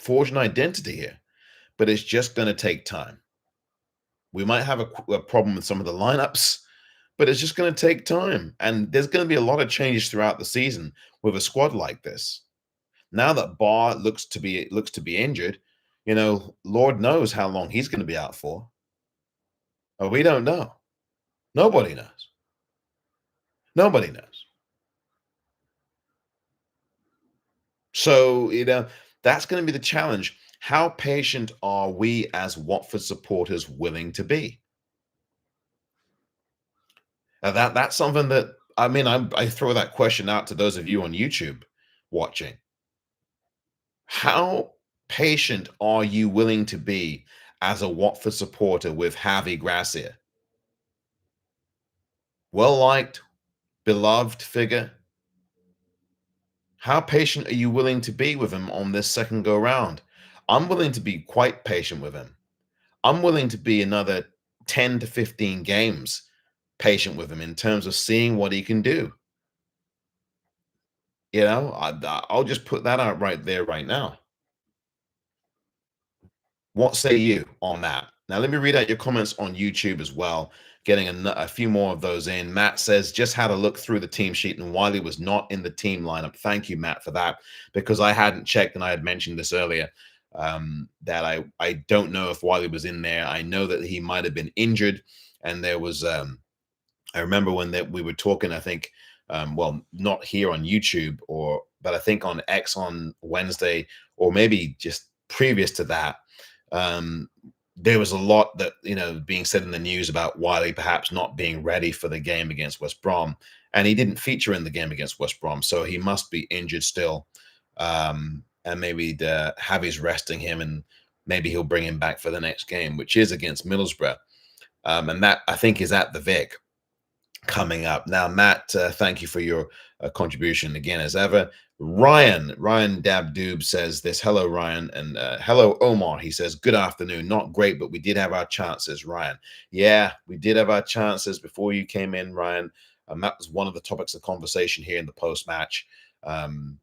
forge an identity here, but it's just going to take time. We might have a problem with some of the lineups, but it's just going to take time. And there's going to be a lot of changes throughout the season with a squad like this. Now that Barr looks to be injured, Lord knows how long he's going to be out for. We don't know. Nobody knows. Nobody knows. So, that's going to be the challenge. How patient are we as Watford supporters willing to be? Now that's something that, I mean, I throw that question out to those of you on YouTube watching. How patient are you willing to be as a Watford supporter with Javi Gracia? Well-liked, beloved figure. How patient are you willing to be with him on this second go round? I'm willing to be quite patient with him. I'm willing to be another 10 to 15 games patient with him in terms of seeing what he can do. I'll just put that out right there right now. What say you on that? Now, let me read out your comments on YouTube as well, getting a few more of those in. Matt says, just had a look through the team sheet and Wiley was not in the team lineup. Thank you, Matt, for that, because I hadn't checked and I had mentioned this earlier, that I don't know if Wiley was in there. I know that he might have been injured, and there was, I remember when we were talking, I think, well, not here on YouTube, but I think on X on Wednesday, or maybe just previous to that, there was a lot that, being said in the news about Wiley perhaps not being ready for the game against West Brom, and he didn't feature in the game against West Brom, so he must be injured still. And maybe Javi's resting him, and maybe he'll bring him back for the next game, which is against Middlesbrough. And that, I think, is at the Vic. coming up. Now, Matt, thank you for your contribution again, as ever. Ryan Dabdoob says this. Hello, Ryan, and hello, Omar. He says, good afternoon. Not great, but we did have our chances, Ryan. Yeah, we did have our chances before you came in, Ryan. That was one of the topics of conversation here in the post-match. Um,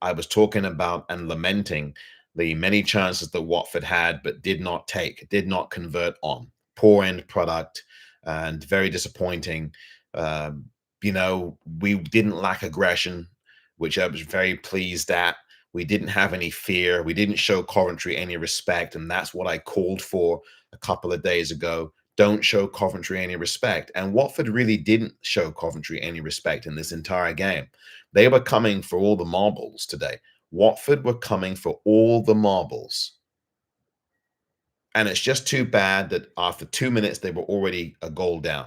I was talking about and lamenting the many chances that Watford had, but did not take, did not convert on. Poor end product and very disappointing. Um, we didn't lack aggression, which I was very pleased at. We didn't have any fear. We didn't show Coventry any respect. And that's what I called for a couple of days ago. Don't show Coventry any respect. And Watford really didn't show Coventry any respect in this entire game. They were coming for all the marbles today. Watford were coming for all the marbles. And it's just too bad that after 2 minutes, they were already a goal down.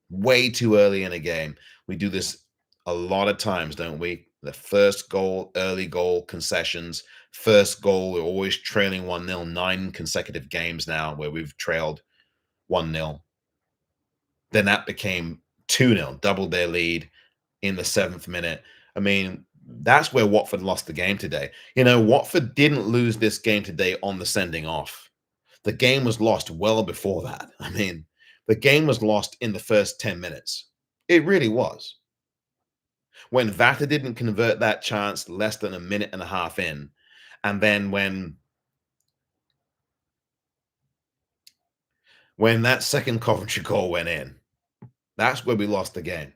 Way too early in a game. We do this a lot of times, don't we? The first goal, early goal, concessions. First goal, we're always trailing 1-0. 9 consecutive games now where we've trailed 1-0. Then that became 2-0, doubled their lead in the 7th minute. I mean, that's where Watford lost the game today. Watford didn't lose this game today on the sending off. The game was lost well before that. I mean, the game was lost in the first 10 minutes. It really was. When Vata didn't convert that chance less than a minute and a half in, and then when that second Coventry goal went in, that's where we lost the game.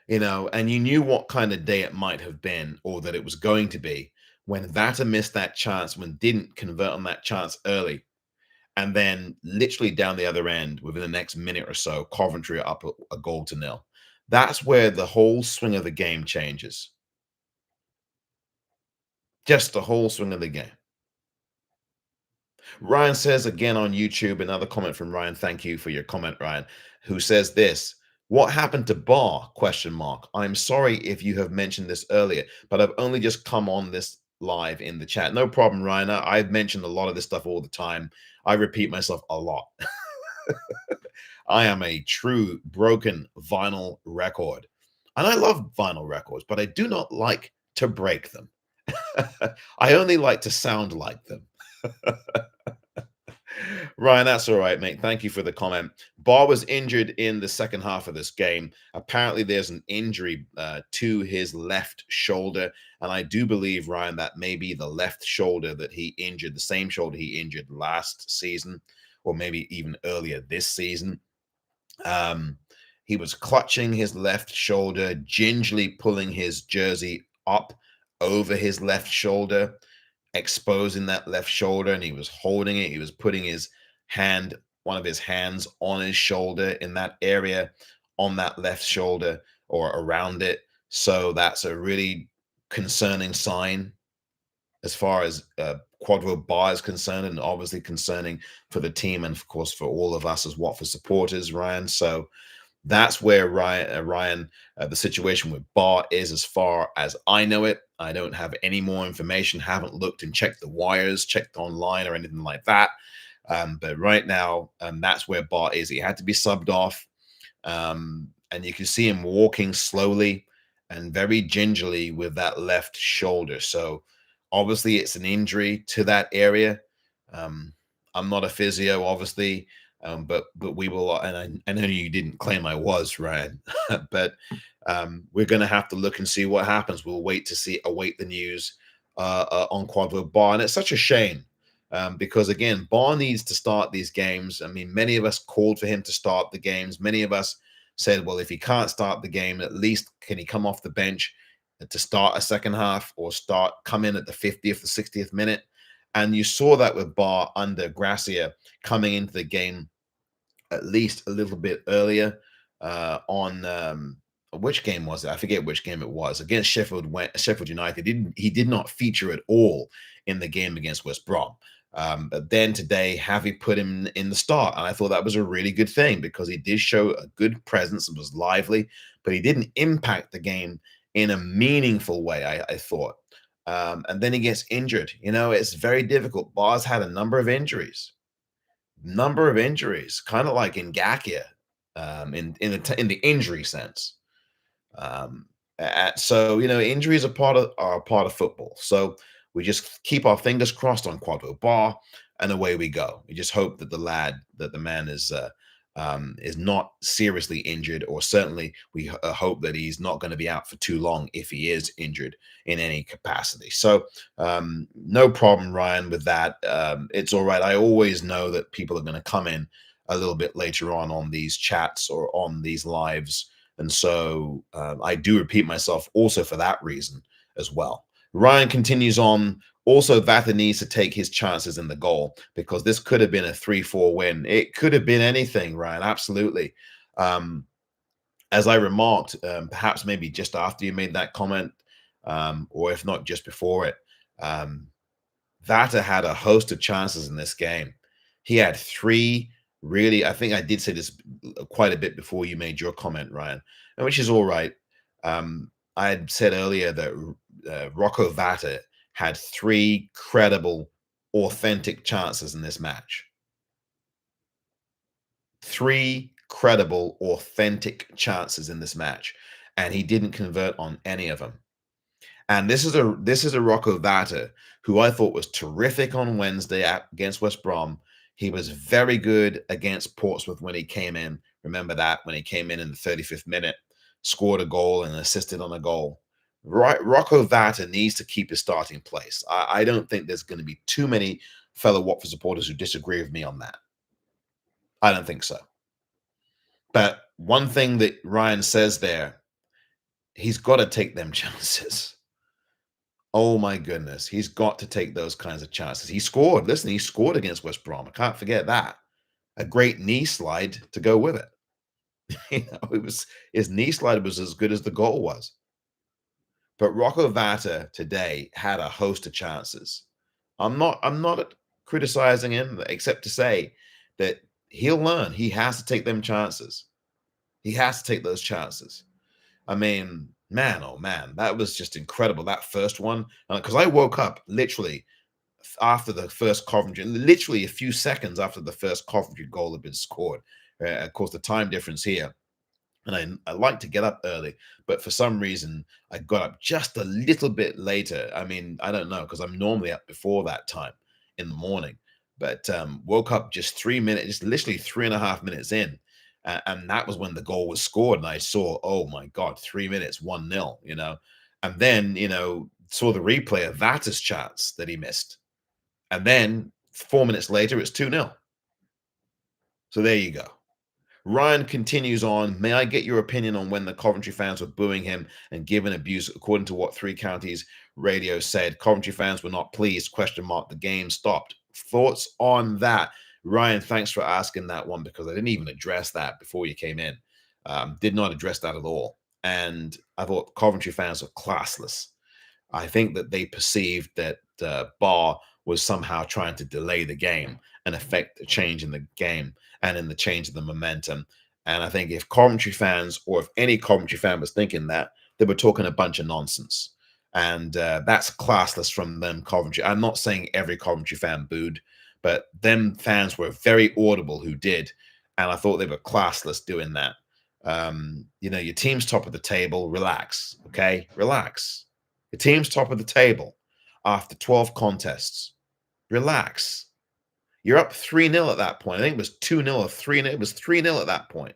And you knew what kind of day it might have been, or that it was going to be, when Vata missed that chance, when didn't convert on that chance early. And then literally down the other end, within the next minute or so, Coventry are up a goal to nil. That's where the whole swing of the game changes. Just the whole swing of the game. Ryan says again on YouTube, another comment from Ryan. Thank you for your comment, Ryan, who says this. What happened to Bar? Question mark. I'm sorry if you have mentioned this earlier, but I've only just come on this live in the chat. No problem, Ryan. I've mentioned a lot of this stuff all the time. I repeat myself a lot. I am a true broken vinyl record. And I love vinyl records, but I do not like to break them. I only like to sound like them. Ryan, that's all right, mate. Thank you for the comment. Bar was injured in the second half of this game. Apparently, there's an injury to his left shoulder. And I do believe, Ryan, that may be the left shoulder that he injured, the same shoulder he injured last season, or maybe even earlier this season. He was clutching his left shoulder, gingerly pulling his jersey up over his left shoulder, exposing that left shoulder, and he was holding it. He was putting one of his hands on his shoulder in that area, on that left shoulder or around it. So that's a really concerning sign as far as COVWAT bar is concerned, and obviously concerning for the team and, of course, for all of us as Watford supporters, Ryan. So that's where Ryan, the situation with Bar is, as far as I know it. I don't have any more information, haven't looked and checked the wires, checked online or anything like that. But right now, that's where Bar is. He had to be subbed off. And you can see him walking slowly and very gingerly with that left shoulder. So obviously it's an injury to that area. I'm not a physio, obviously. But we will, and I know you didn't claim I was, Ryan, but we're going to have to look and see what happens. We'll await the news on COVWAT bar, and it's such a shame because again, Bar needs to start these games. I mean, many of us called for him to start the games. Many of us said, well, if he can't start the game, at least can he come off the bench to start a second half, or come in at the 50th, the 60th minute. And you saw that with Bar under Gracia coming into the game at least a little bit earlier on which game was it? I forget which game it was. Against Sheffield United. He did not feature at all in the game against West Brom. But then today, Javi put him in the start. And I thought that was a really good thing because he did show a good presence and was lively, but he didn't impact the game in a meaningful way, I thought. And then he gets injured. It's very difficult. Bar's had a number of injuries, kind of like in Ngakia. in the injury sense. So injuries are part of football. So we just keep our fingers crossed on Quadro Bar, and away we go. We just hope that the man is not seriously injured, or certainly we hope that he's not going to be out for too long if he is injured in any capacity. So no problem, Ryan, with that. It's all right. I always know that people are going to come in a little bit later on these chats or on these lives. And so I do repeat myself also for that reason as well. Ryan continues on. Also, Vata needs to take his chances in the goal, because this could have been a 3-4 win. It could have been anything, Ryan. Absolutely. As I remarked, perhaps maybe just after you made that comment, or if not just before it, Vata had a host of chances in this game. He had three. Really, I think I did say this quite a bit before you made your comment, Ryan, and which is all right. I had said earlier that Rocco Vata had three credible, authentic chances in this match. Three credible, authentic chances in this match, and he didn't convert on any of them. And this is a Rocco Vata who I thought was terrific on Wednesday against West Brom. He was very good against Portsmouth when he came in. Remember that, when he came in the 35th minute, scored a goal and assisted on a goal. Rocco Vata needs to keep his starting place. I don't think there's going to be too many fellow Watford supporters who disagree with me on that. I don't think so. But one thing that Ryan says there, he's got to take them chances. Oh my goodness, he's got to take those kinds of chances. He scored. Listen, he scored against West Brom. I can't forget that. A great knee slide to go with it. His knee slide was as good as the goal was. But Rocco Vata today had a host of chances. I'm not criticizing him, except to say that he'll learn. He has to take them chances. He has to take those chances. I mean, man, oh man, that was just incredible. That first one, because I woke up literally after the first Coventry, literally a few seconds after the first Coventry goal had been scored. Of course, the time difference here. And I like to get up early, but for some reason, I got up just a little bit later. I mean, I don't know, because I'm normally up before that time in the morning, but woke up just 3 minutes, just literally 3.5 minutes in. And that was when the goal was scored. And I saw, oh my God, 3 minutes, 1-0, And then, saw the replay of Vata's chance that he missed. And then 4 minutes later, it's 2-0. So there you go. Ryan continues on. May I get your opinion on when the Coventry fans were booing him and giving abuse? According to what Three Counties Radio said, Coventry fans were not pleased. ? The game stopped. Thoughts on that? Ryan, thanks for asking that one, because I didn't even address that before you came in. Did not address that at all. And I thought Coventry fans were classless. I think that they perceived that Barr was somehow trying to delay the game and affect a change in the game and in the change of the momentum. And I think if Coventry fans, or if any Coventry fan was thinking that, they were talking a bunch of nonsense. And that's classless from them, Coventry. I'm not saying every Coventry fan booed, but them fans were very audible who did. And I thought they were classless doing that. Your team's top of the table. Relax, okay? Relax. The team's top of the table after 12 contests. Relax. You're up 3-0 at that point. I think it was 2-0 or 3-0. It was 3-0 at that point.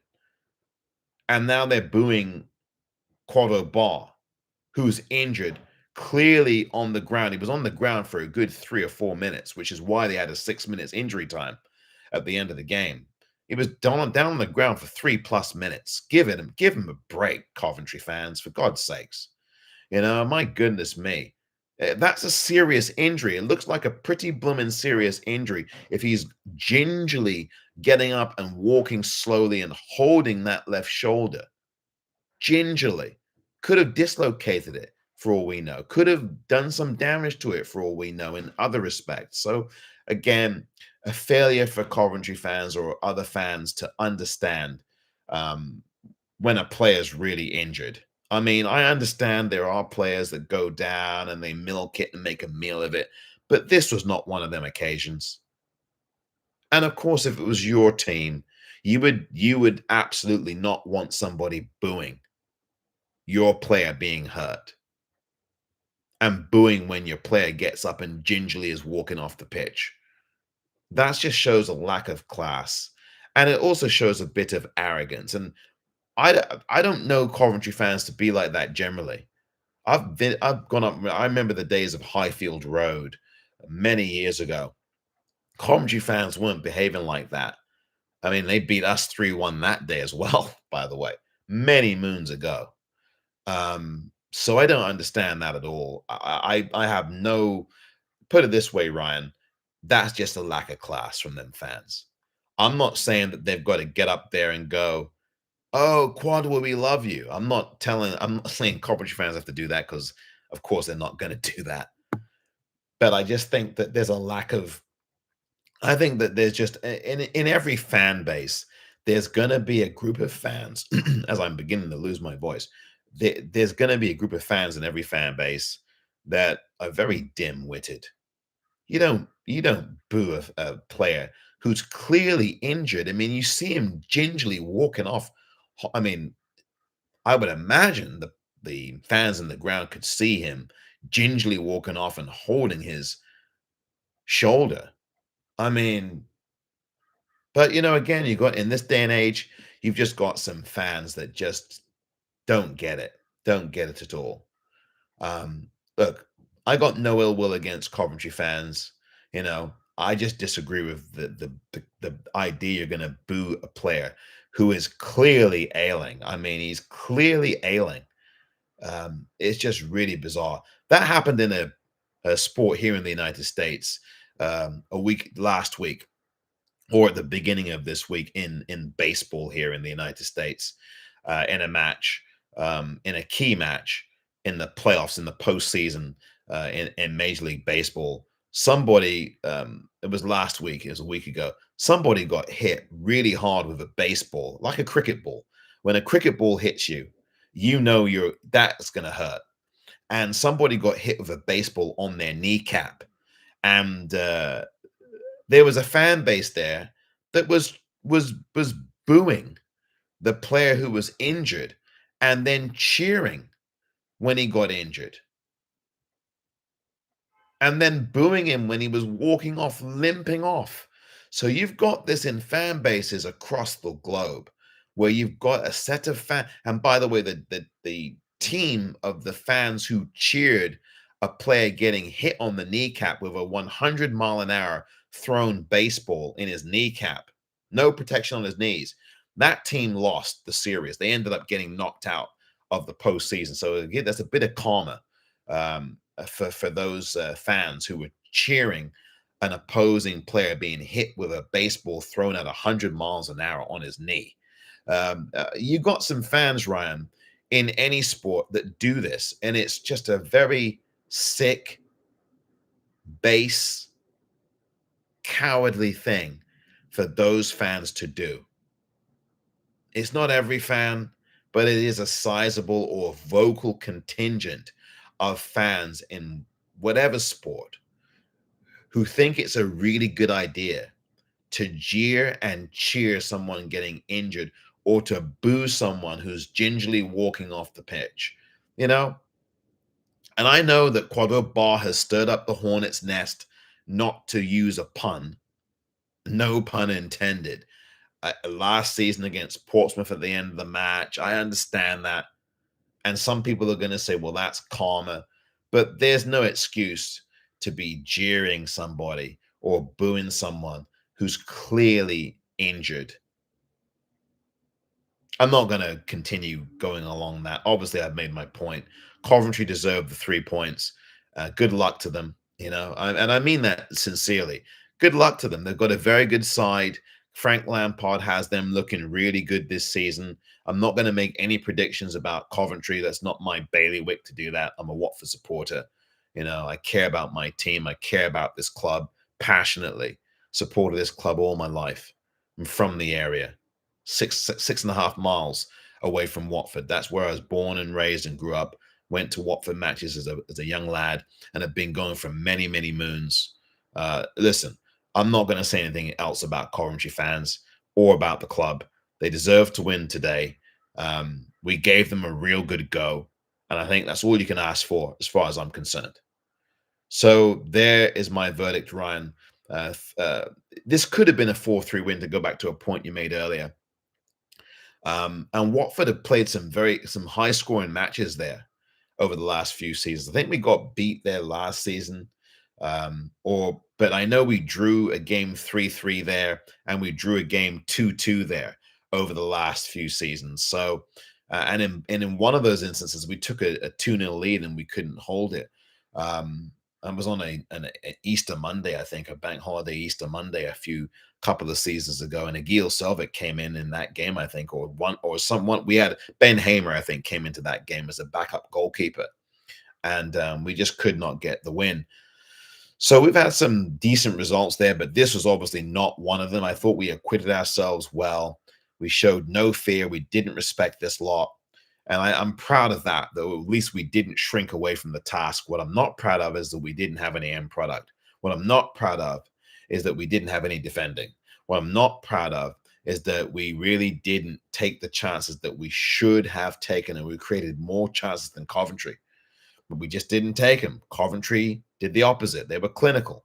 And now they're booing Quado Barr, who's injured, clearly on the ground. He was on the ground for a good 3 or 4 minutes, which is why they had a 6 minutes injury time at the end of the game. He was down on the ground for 3+ minutes. Give him a break, Coventry fans, for God's sakes. My goodness me. That's a serious injury. It looks like a pretty blooming serious injury if he's gingerly getting up and walking slowly and holding that left shoulder. Gingerly. Could have dislocated it for all we know. Could have done some damage to it for all we know in other respects. So, again, a failure for Coventry fans or other fans to understand when a player's really injured. I mean, I understand there are players that go down and they milk it and make a meal of it, but this was not one of them occasions. And of course, if it was your team, You would absolutely not want somebody booing your player being hurt and booing when your player gets up and gingerly is walking off the pitch. That just shows a lack of class, and it also shows a bit of arrogance. And I don't know Coventry fans to be like that generally. I've gone up. I remember the days of Highfield Road many years ago. Coventry fans weren't behaving like that. I mean, they beat us 3-1 that day as well, by the way, many moons ago. So I don't understand that at all. I have no, put it this way, Ryan, that's just a lack of class from them fans. I'm not saying that they've got to get up there and go, "Oh, Quadwa, we love you." I'm not saying Coventry fans have to do that because, of course, they're not going to do that. But I just think that there's a lack of. I think that there's just in every fan base, there's going to be a group of fans. As I'm beginning to lose my voice, there's going to be a group of fans in every fan base that are very dim-witted. You don't boo a player who's clearly injured. I mean, you see him gingerly walking off. I mean, I would imagine the fans in the ground could see him gingerly walking off and holding his shoulder. I mean, but again, you got in this day and age, you've just got some fans that just don't get it, don't get it at all. Look, I got no ill will against Coventry fans. I just disagree with the idea you're going to boo a player who is clearly ailing. I mean, he's clearly ailing. It's just really bizarre. That happened in a sport here in the United States last week, or at the beginning of this week in baseball here in the United States, in a match, in a key match in the playoffs in the postseason in Major League Baseball. Somebody, it was last week, it was a week ago, somebody got hit really hard with a baseball, like a cricket ball. When a cricket ball hits you, that's going to hurt. And somebody got hit with a baseball on their kneecap. And there was a fan base there that was booing the player who was injured and then cheering when he got injured, and then booing him when he was walking off, limping off. So you've got this in fan bases across the globe where you've got a set of fans. And by the way, the team of the fans who cheered a player getting hit on the kneecap with a 100-mile-an-hour thrown baseball in his kneecap, no protection on his knees, that team lost the series. They ended up getting knocked out of the postseason. So again, that's a bit of karma for those fans who were cheering an opposing player being hit with a baseball thrown at 100 miles an hour on his knee. You got some fans, Ryan, in any sport that do this, and it's just a very sick, base, cowardly thing for those fans to do. It's not every fan, but it is a sizable or vocal contingent of fans in whatever sport who think it's a really good idea to jeer and cheer someone getting injured or to boo someone who's gingerly walking off the pitch. And I know that Quadro Bar has stirred up the hornet's nest, not to use a pun, no pun intended, last season against Portsmouth at the end of the match. I understand that. And some people are going to say, well, that's karma. But there's no excuse to be jeering somebody or booing someone who's clearly injured. I'm not going to continue going along that. Obviously, I've made my point. Coventry deserved the 3 points. Good luck to them, and I mean that sincerely. Good luck to them. They've got a very good side. Frank Lampard has them looking really good this season. I'm not going to make any predictions about Coventry. That's not my bailiwick to do that. I'm a Watford supporter. I care about my team. I care about this club passionately. Supported this club all my life. I'm from the area. 6.5 miles away from Watford. That's where I was born and raised and grew up. Went to Watford matches as a young lad and have been going for many, many moons. Listen, I'm not going to say anything else about Coventry fans. or about the club. They deserve to win today. We gave them a real good go, and I think that's all you can ask for as far as I'm concerned. So there is my verdict, Ryan. This could have been a 4-3 win, to go back to a point you made earlier. And Watford have played some high scoring matches there over the last few seasons. I think we got beat there last season. But I know we drew a game 3-3 there, and we drew a game 2-2 there over the last few seasons. So and in one of those instances, we took a 2-0 lead and we couldn't hold it. I was on an Easter Monday, I think, a bank holiday Easter Monday couple of seasons ago, and Agil Selvik came in that game, I think, someone we had Ben Hamer, I think, came into that game as a backup goalkeeper, and we just could not get the win. So we've had some decent results there, but this was obviously not one of them. I thought we acquitted ourselves well. We showed no fear. We didn't respect this lot. And I'm proud of that, though. At least we didn't shrink away from the task. What I'm not proud of is that we didn't have any end product. What I'm not proud of is that we didn't have any defending. What I'm not proud of is that we really didn't take the chances that we should have taken, and we created more chances than Coventry. But we just didn't take them. Coventry did the opposite. They were clinical.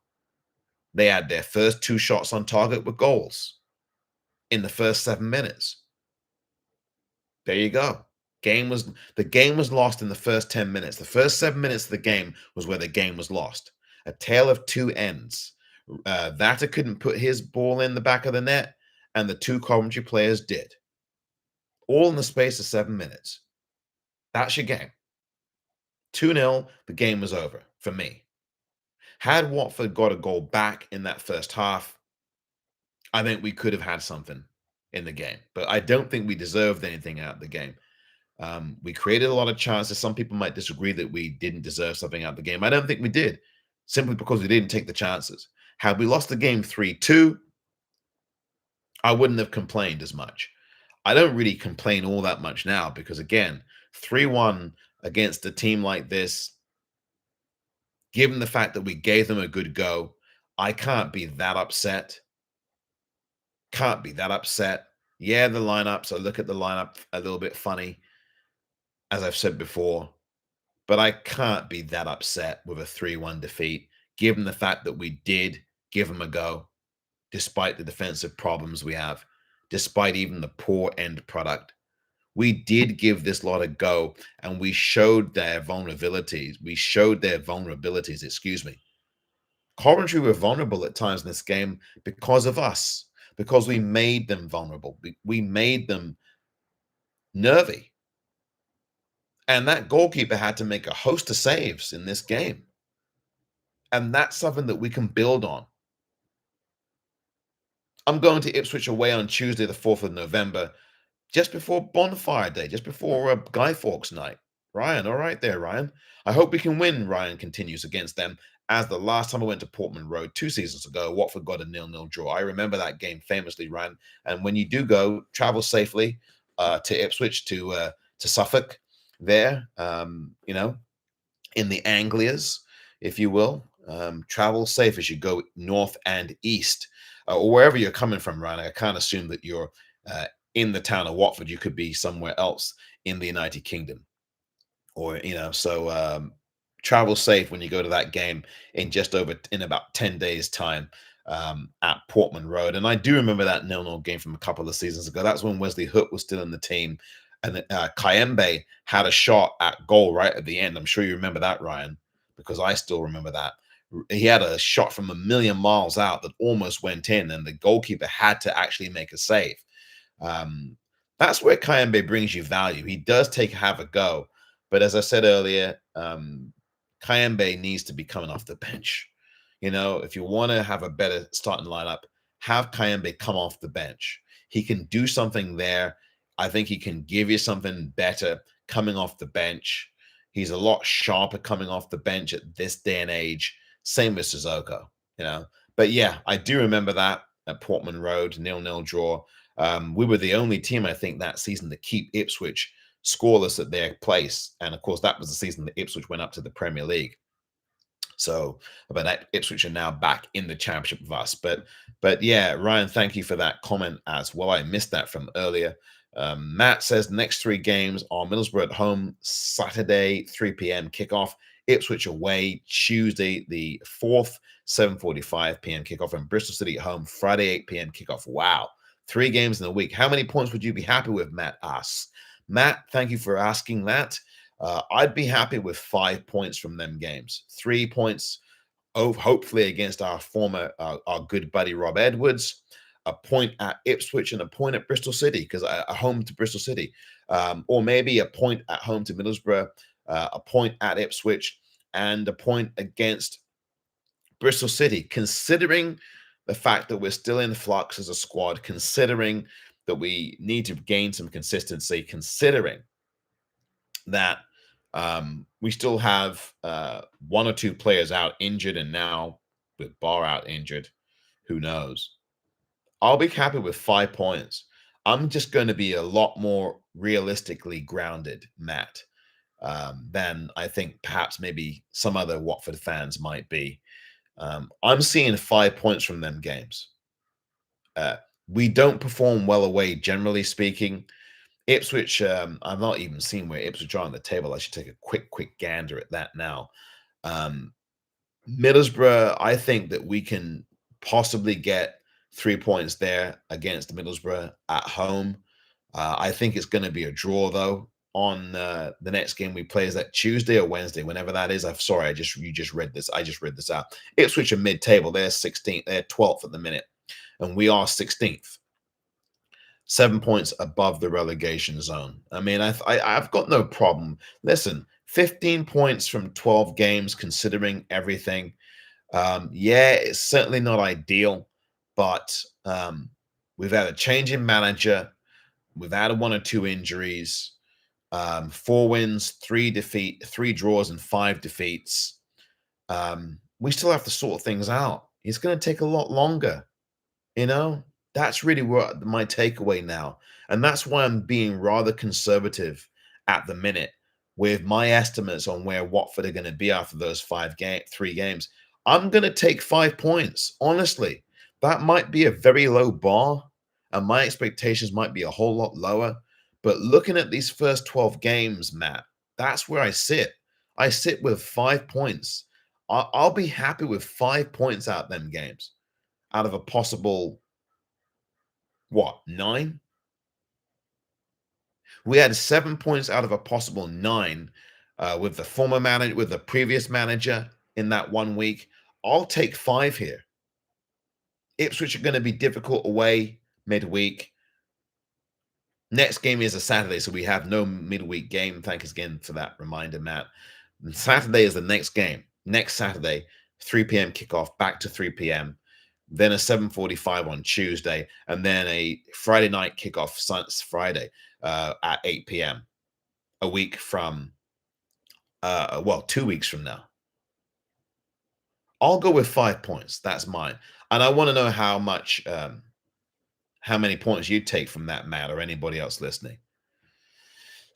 They had their first 2 shots on target with goals in the first 7 minutes. There you go. The game was lost in the first 10 minutes. The first 7 minutes of the game was where the game was lost. A tale of two ends. Vata couldn't put his ball in the back of the net, and the 2 Coventry players did. All in the space of 7 minutes. That's your game. 2-0, the game was over for me. Had Watford got a goal back in that first half, I think we could have had something in the game. But I don't think we deserved anything out of the game. We created a lot of chances. Some people might disagree that we didn't deserve something out of the game. I don't think we did, simply because we didn't take the chances. Had we lost the game 3-2, I wouldn't have complained as much. I don't really complain all that much now because, again, 3-1 against a team like this, given the fact that we gave them a good go, I can't be that upset. Can't be that upset. Yeah, the lineups, I look at the lineup a little bit funny, as I've said before, but I can't be that upset with a 3-1 defeat, given the fact that we did give them a go, despite the defensive problems we have, despite even the poor end product. We did give this lot a go, and we showed their vulnerabilities. Excuse me. Coventry were vulnerable at times in this game because of us, because we made them vulnerable. We made them nervy. And that goalkeeper had to make a host of saves in this game. And that's something that we can build on. I'm going to Ipswich away on Tuesday, the 4th of November, just before Bonfire Day, just before Guy Fawkes night. Ryan, all right there, Ryan. I hope we can win, Ryan continues, against them, as the last time I went to Portman Road 2 seasons ago, Watford got a 0-0 draw. I remember that game famously, Ryan. And when you do go, travel safely to Ipswich, to Suffolk there, in the Anglias, if you will. Travel safe as you go north and east, or wherever you're coming from, Ryan. I can't assume that you're in the town of Watford. You could be somewhere else in the United Kingdom, or so travel safe when you go to that game in about 10 days time at Portman Road. And I do remember that 0-0 game from a couple of seasons ago. That's when Wesley Hook was still in the team, and Kayembe had a shot at goal right at the end. I'm sure you remember that, Ryan, because I still remember that. He had a shot from a million miles out that almost went in, and the goalkeeper had to actually make a save. That's where Kayembe brings you value. He does have a go, but as I said earlier, Kayembe needs to be coming off the bench. If you want to have a better starting lineup, have Kayembe come off the bench. He can do something there. I think he can give you something better coming off the bench. He's a lot sharper coming off the bench at this day and age. Same with Sissoko, But yeah, I do remember that at Portman Road, 0-0 draw. We were the only team, I think, that season to keep Ipswich scoreless at their place. And of course, that was the season that Ipswich went up to the Premier League. So, but Ipswich are now back in the championship with us. But yeah, Ryan, thank you for that comment as well. I missed that from earlier. Matt says next 3 games are Middlesbrough at home, Saturday 3 p.m. kickoff. Ipswich away Tuesday the 4th, 7:45 p.m. kickoff, and Bristol City at home Friday 8 p.m. kickoff. Wow, 3 games in a week. How many points would you be happy with? Matt asks. Matt, thank you for asking that. I'd be happy with 5 points from them games. 3 points, hopefully against our former, our good buddy Rob Edwards. A point at Ipswich and a point at Bristol City, because a home to Bristol City, or maybe a point at home to Middlesbrough, a point at Ipswich, and a point against Bristol City. Considering the fact that we're still in flux as a squad, considering that we need to gain some consistency, considering that we still have 1 or 2 players out injured, and now with Barr out injured, who knows? I'll be happy with 5 points. I'm just going to be a lot more realistically grounded, Matt, than I think perhaps maybe some other Watford fans might be. I'm seeing 5 points from them games. We don't perform well away, generally speaking. Ipswich, I've not even seen where Ipswich are on the table. I should take a quick gander at that now. Middlesbrough, I think that we can possibly get 3 points there against Middlesbrough at home. I think it's going to be a draw, though, on the next game we play. Is that Tuesday or Wednesday? Whenever that is. I'm sorry, you just read this. I just read this out. Ipswich are mid-table. They're 16th. They're 12th at the minute, and we are 16th. 7 points above the relegation zone. I mean, I've got no problem. Listen, 15 points from 12 games, considering everything. Yeah, it's certainly not ideal, but we've had a change in manager. We've had 1 or 2 injuries, 4 wins, 3 draws, and 5 defeats. We still have to sort things out. It's going to take a lot longer, you know? That's really what my takeaway now. And that's why I'm being rather conservative at the minute with my estimates on where Watford are going to be after those 3 games. I'm going to take 5 points. Honestly, that might be a very low bar, and my expectations might be a whole lot lower. But looking at these first 12 games, Matt, that's where I sit. I sit with 5 points. I'll be happy with 5 points out of them games, out of a possible 9? We had 7 points out of a possible 9 with the former manager, with the previous manager in that 1 week. I'll take 5 here. Ipswich are going to be difficult away midweek. Next game is a Saturday, so we have no midweek game. Thanks again for that reminder, Matt. And Saturday is the next game. Next Saturday, 3 p.m. kickoff, back to 3 p.m. Then a 7:45 on Tuesday, and then a Friday night kickoff Friday at 8 p.m. a week from, 2 weeks from now. I'll go with 5 points. That's mine. And I want to know how many points you'd take from that, Matt, or anybody else listening.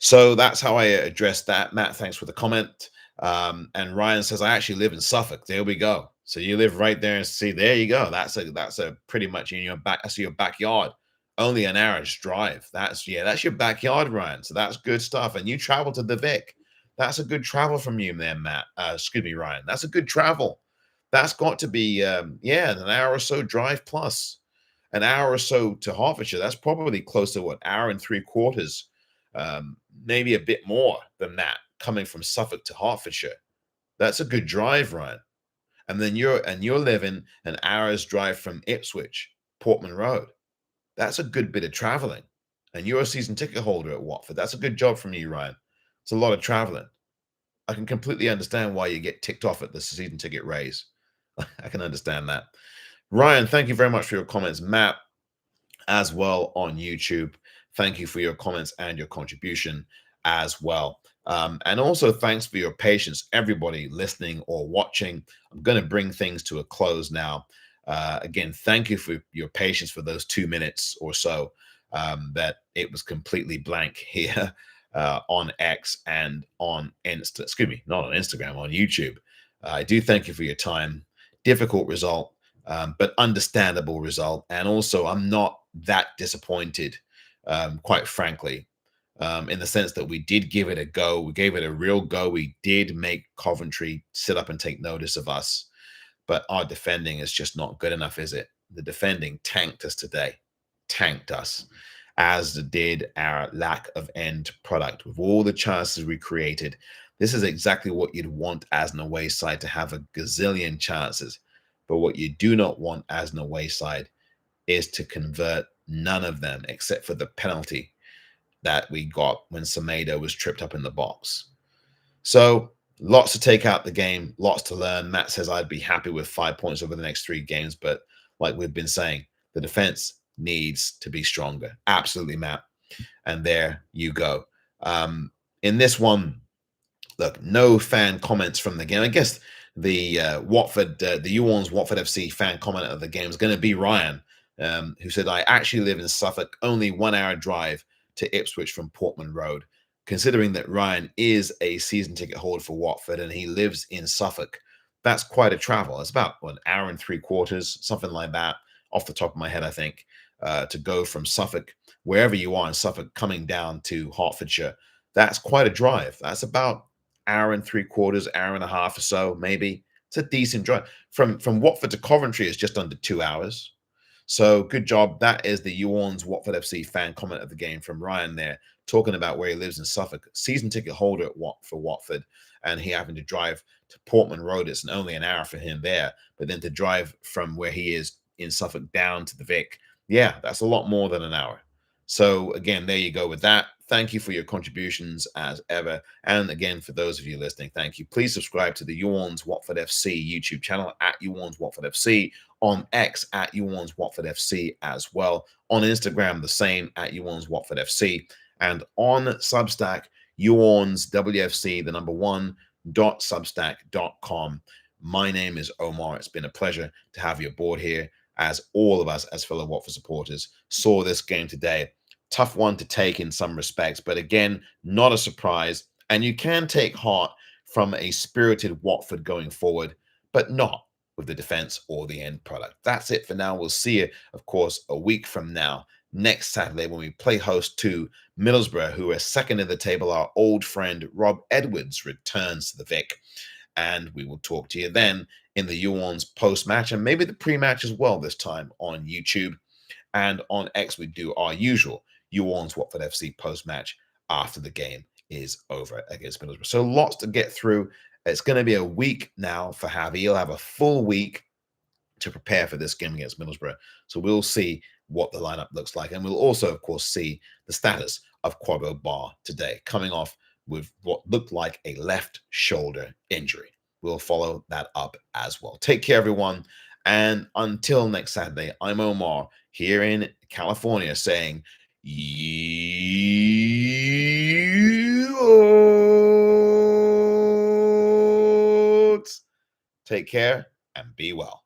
So that's how I address that. Matt, thanks for the comment. And Ryan says, I actually live in Suffolk. There we go. So you live right there, and see, there you go. That's a pretty much in your that's your backyard. Only an hour's drive. That's your backyard, Ryan. So that's good stuff. And you travel to the Vic. That's a good travel from you there, Matt. Ryan. That's a good travel. That's got to be an hour or so drive plus an hour or so to Hertfordshire. That's probably close to hour and 3/4, maybe a bit more than that, coming from Suffolk to Hertfordshire. That's a good drive, Ryan. And then you're living an hour's drive from Ipswich, Portman Road. That's a good bit of traveling. And you're a season ticket holder at Watford. That's a good job from you, Ryan. It's a lot of traveling. I can completely understand why you get ticked off at the season ticket raise. I can understand that. Ryan, thank you very much for your comments. Matt, as well on YouTube, thank you for your comments and your contribution as well. And also thanks for your patience, everybody listening or watching. I'm going to bring things to a close now. Again, thank you for your patience for those 2 minutes or so that it was completely blank here on X and on not on Instagram, on YouTube. I do thank you for your time. Difficult result, but understandable result. And also, I'm not that disappointed, quite frankly, in the sense that we did give it a go. We gave it a real go. We did make Coventry sit up and take notice of us. But our defending is just not good enough, is it? The defending tanked us today, tanked us, as did our lack of end product. With all the chances we created, this is exactly what you'd want as an away side, to have a gazillion chances. But what you do not want as an away side is to convert none of them, except for the penalty that we got when Semedo was tripped up in the box. So lots to take out the game, lots to learn. Matt says I'd be happy with 5 points over the next 3 games, but like we've been saying, the defense needs to be stronger. Absolutely, Matt. And there you go. In this one, look, no fan comments from the game. I guess the the You ORNS Watford FC fan comment of the game is going to be Ryan, who said, I actually live in Suffolk, only 1 hour drive to Ipswich from Portman Road. Considering that Ryan is a season ticket holder for Watford and he lives in Suffolk, that's quite a travel. It's about 1 hour and 3/4, something like that, off the top of my head, I think, to go from Suffolk, wherever you are in Suffolk, coming down to Hertfordshire. That's quite a drive. That's about hour and 3/4, hour and a half or so, maybe. It's a decent drive. From Watford to Coventry is just under 2 hours. So good job. That is the You ORNS Watford FC fan comment of the game from Ryan there, talking about where he lives in Suffolk. Season ticket holder for Watford, and he having to drive to Portman Road. It's only an hour for him there, but then to drive from where he is in Suffolk down to the Vic, yeah, that's a lot more than an hour. So again, there you go with that. Thank you for your contributions as ever. And again, for those of you listening, thank you. Please subscribe to the You ORNS Watford FC YouTube channel at You ORNS Watford FC, on X at You ORNS Watford FC as well. On Instagram, the same at You ORNS Watford FC. And on Substack, You ORNS WFC, the number 1.substack.com. My name is Omar. It's been a pleasure to have you aboard here, as all of us as fellow Watford supporters saw this game today. Tough one to take in some respects, but again, not a surprise. And you can take heart from a spirited Watford going forward, but not with the defense or the end product. That's it for now. We'll see you, of course, a week from now, next Saturday, when we play host to Middlesbrough, who are second in the table. Our old friend Rob Edwards returns to the Vic. And we will talk to you then in the You ORNS post-match, and maybe the pre-match as well this time on YouTube. And on X, we do our usual You ORNS Watford FC post-match after the game is over against Middlesbrough. So lots to get through. It's going to be a week now for Javi. He'll have a full week to prepare for this game against Middlesbrough. So we'll see what the lineup looks like. And we'll also, of course, see the status of COVWAT today, coming off with what looked like a left shoulder injury. We'll follow that up as well. Take care, everyone. And until next Saturday, I'm Omar here in California saying, You ORNS. Take care and be well.